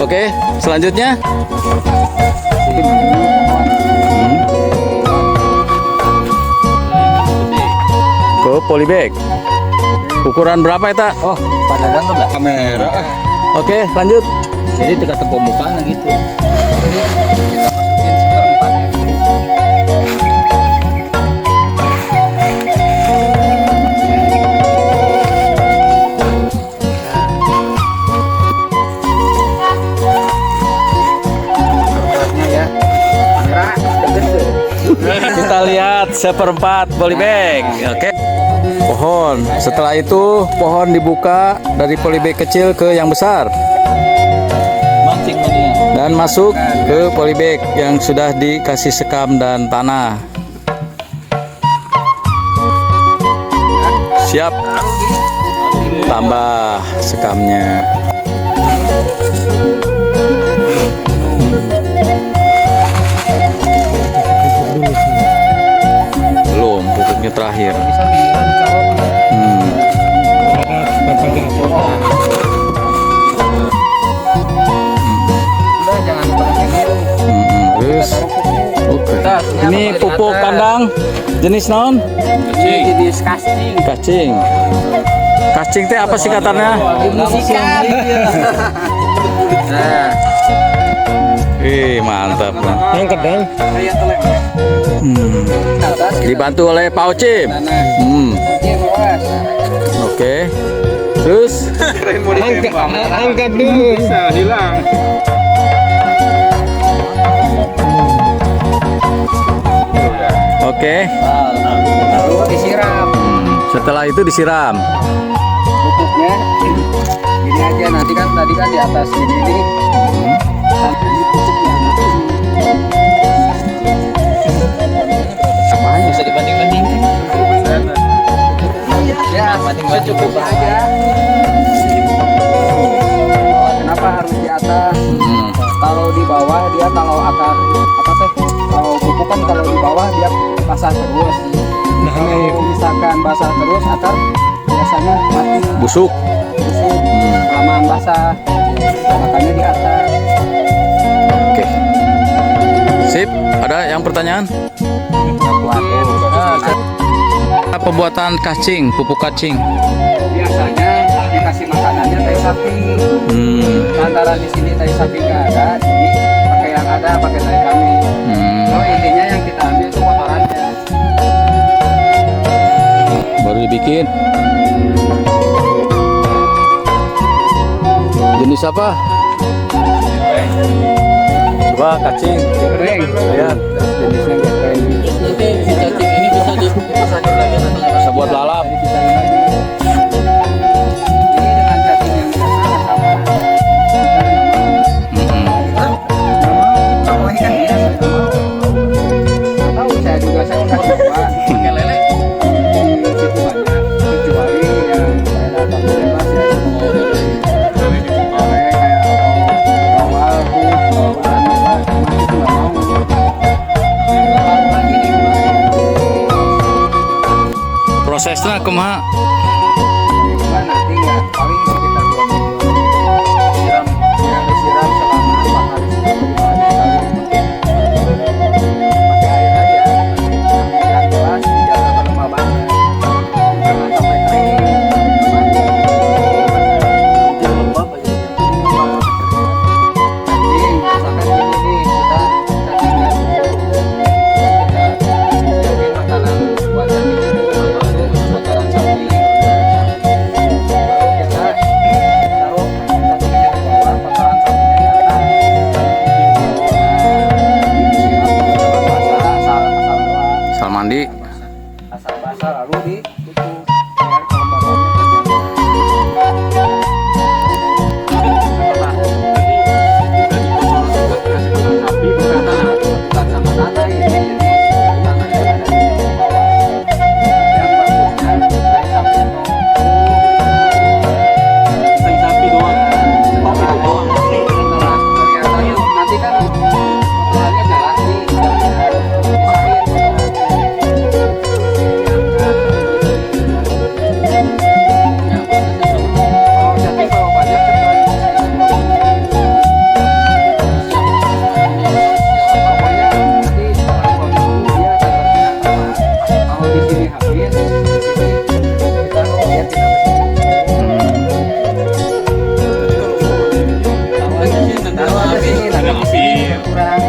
Oke, selanjutnya ke polybag. Ukuran berapa itu? Oh, padahal enggak kamera. Oke, lanjut. Jadi dekat pembukaan gitu. Kita masukin 1/4. Ya. Kamera deket. Kita lihat 1/4 polybag. Oke. Pohon. Setelah itu pohon dibuka dari polybag kecil ke yang besar Mancing tadinya. dan masuk ke polybag yang sudah dikasih sekam dan tanah. Siap. Tambah sekamnya. Belum, pupuknya terakhir. Udah jangan pakai dulu. Terus, oke. Ini pupuk kandang jenis naon? Jenis casting. Kacing. Kacing teh apa singkatannya? Musikan. Nah, Mantap. Yang kedang atas Dibantu oleh Pak Ocim. tanah. Hmm. Oke, luas. Oke. Terus Angkat dulu. Bisa hilang. oke. Lalu disiram Setelah itu disiram. pupuknya. Gini aja nanti kan tadi kan di atas ini nih. Sampai di pupuknya. Bisa dibanding-bandingin. Ya, cukup aja. Kenapa harus di atas? Kalau di bawah dia kalau akar apa teh? Kalau pupuk kan kalau di bawah dia basah terus. Kalau misalkan basah terus akar biasanya mati Busuk. busuk kelamaan basah. Makanya di atas. Oke. Sip. Ada yang pertanyaan? Pembuatan kacing, pupuk kacing. Biasanya dikasih makanannya tai sapi. Antara di sini tai sapi nggak ada, jadi pakai yang ada, pakai tai kami. So intinya yang kita ambil itu kotorannya. Baru dibikin. Jenis apa? Coba kacing. Gepreng. Lihat. Jenisnya gepreng. Nanti si cacing ini bisa dipasakin lagi atau nggak? Bisa buat lalap. Ini dengan cacing yang biasa sama. Kalau ikan dia saya tahu, saya juga saya udah coba. Pakai lele. Di situ banyak kecuali yang saya datang bebas ya. Kayak bawal tuh, bawahan masih itu nggak mau. Lagi nih Prosesnya kumaha? Cuma nanti ya paling sekitar 2 minggu. Siram, ya disiram selama 4 hari sekali, 5 hari sekali. Pakai air aja. Yang jelas dijaga kelembabannya. Jangan sampai kering. Mati. Cacing, misalkan gini nih, kita cacingnya kita siapin makanan buat cacing itu kotoran sapi. Baru kita taruh cacingnya di bawah, kotoran sapinya di atas. Disiram basah, asal doang. Asal mandi. Asal basah lalu ditutup biar kelembabannya terjaga. Bukan sama tanah ini, jadi tanahnya ada di bawah. Yang bagusnya dari sapi itu Tai sapi doang. setelah kelihatan nanti kan kotorannya jalan nih, dipisahin kalau cacing kalau banyak cepat pokoknya nanti setelah kondisi dia akan berpindah sama. Kalau di sini habis, di sini kita lihat kita taruh aja sini nanti di sini kurang.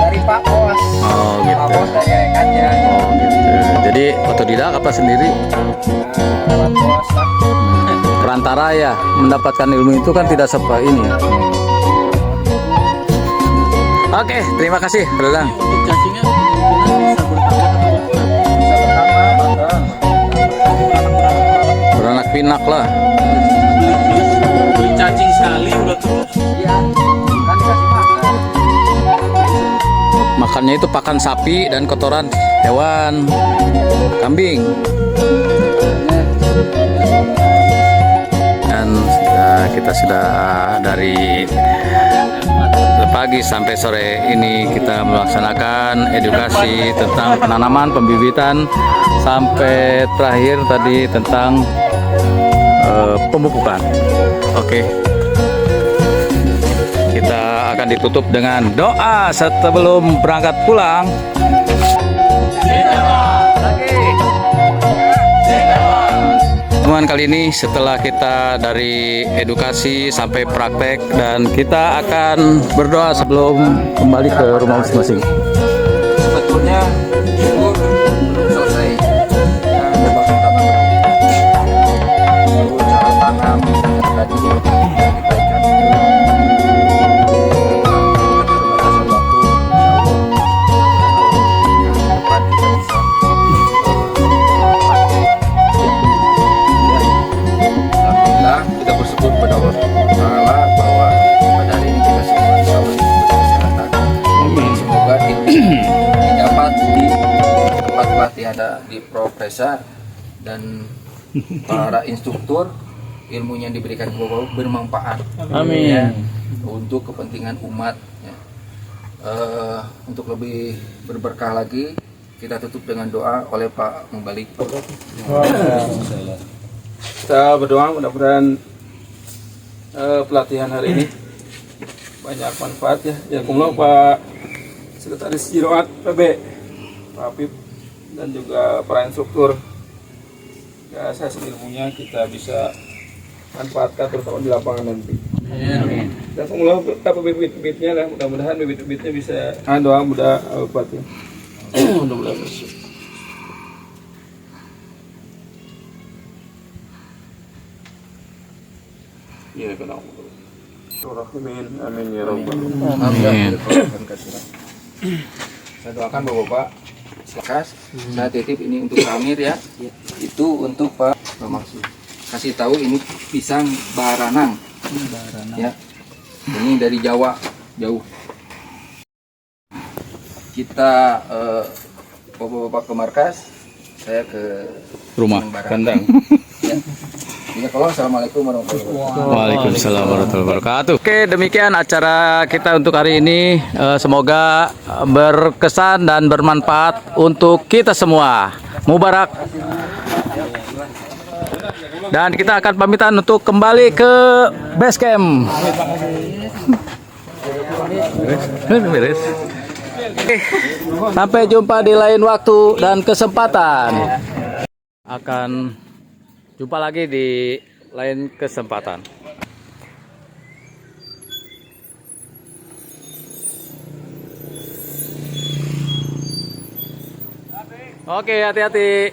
Dari Pak Bos. Oh Pak gitu. Bos dari rekannya. Oh gitu. Jadi otodidak apa sendiri? Lewat bos lah. Perantara ya, mendapatkan ilmu itu kan tidak seperti ini ya. Oke, terima kasih, Dadang. Untuk cacingnya kemungkinan bisa bertambah atau berkurang. Bisa bertambah, Beranak pinak lah. Beli cacing sekali udah terus. iya, kan dikasih makan. Makannya itu pakan sapi dan kotoran hewan, kambing. Dan kita sudah dari pagi sampai sore ini kita melaksanakan edukasi tentang penanaman, pembibitan, sampai terakhir tadi tentang pemupukan. Oke. Kita kita akan ditutup dengan doa sebelum berangkat pulang. Teman kali ini setelah kita dari edukasi sampai praktek dan kita akan berdoa sebelum kembali ke rumah masing-masing. Sebetulnya syukur belum selesai. Ya, memang utama itu cara tanam yang tadi diberikan. Keterbatasan waktu, depan kita bisa alhamdulillah kita bersyukur kepada Allah Ta'ala bahwa pada hari ini kita semua insya Allah diberi kesehatan. Semoga didapat di tempat pelatihan di Profesa dan para instruktur, ilmunya yang diberikan ke bawah bermanfaat. Amin. Ya, untuk kepentingan umat. Ya. Untuk lebih berberkah lagi, kita tutup dengan doa oleh Pak Mubalik. Kita berdoa mudah-mudahan pelatihan hari ini banyak manfaat ya. Jazakumullah Pak Sekretaris Jiroat PB, Pak Apip, dan juga para instruktur. Ya, saya ilmunya kita bisa manfaatkan terutama di lapangan nanti. Jazakumullah apa bibit-bibitnya lah, mudah-mudahan bibit-bibitnya bisa doa mudah Pak ya. Mudah-mudahan bersyukur. Ya, kenapa? Amin, amin ya rabbal alamin. Saya doakan Bapak-bapak, silakan saya titip ini untuk Amir ya. Itu untuk Pak Maksud. Kasih tahu ini pisang baranang. Ya. Ini dari Jawa jauh. Kita Bapak-bapak ke markas, saya ke Rumah kandang. Ya. Ya, kalau assalamualaikum warahmatullahi wabarakatuh. Waalaikumsalam warahmatullahi wabarakatuh. Oke, demikian acara kita untuk hari ini. Semoga berkesan dan bermanfaat untuk kita semua. Mubarak. Dan kita akan pamitan untuk kembali ke base camp. Beres. Oke, sampai jumpa di lain waktu dan kesempatan. Akan jumpa lagi di lain kesempatan. Oke, hati-hati.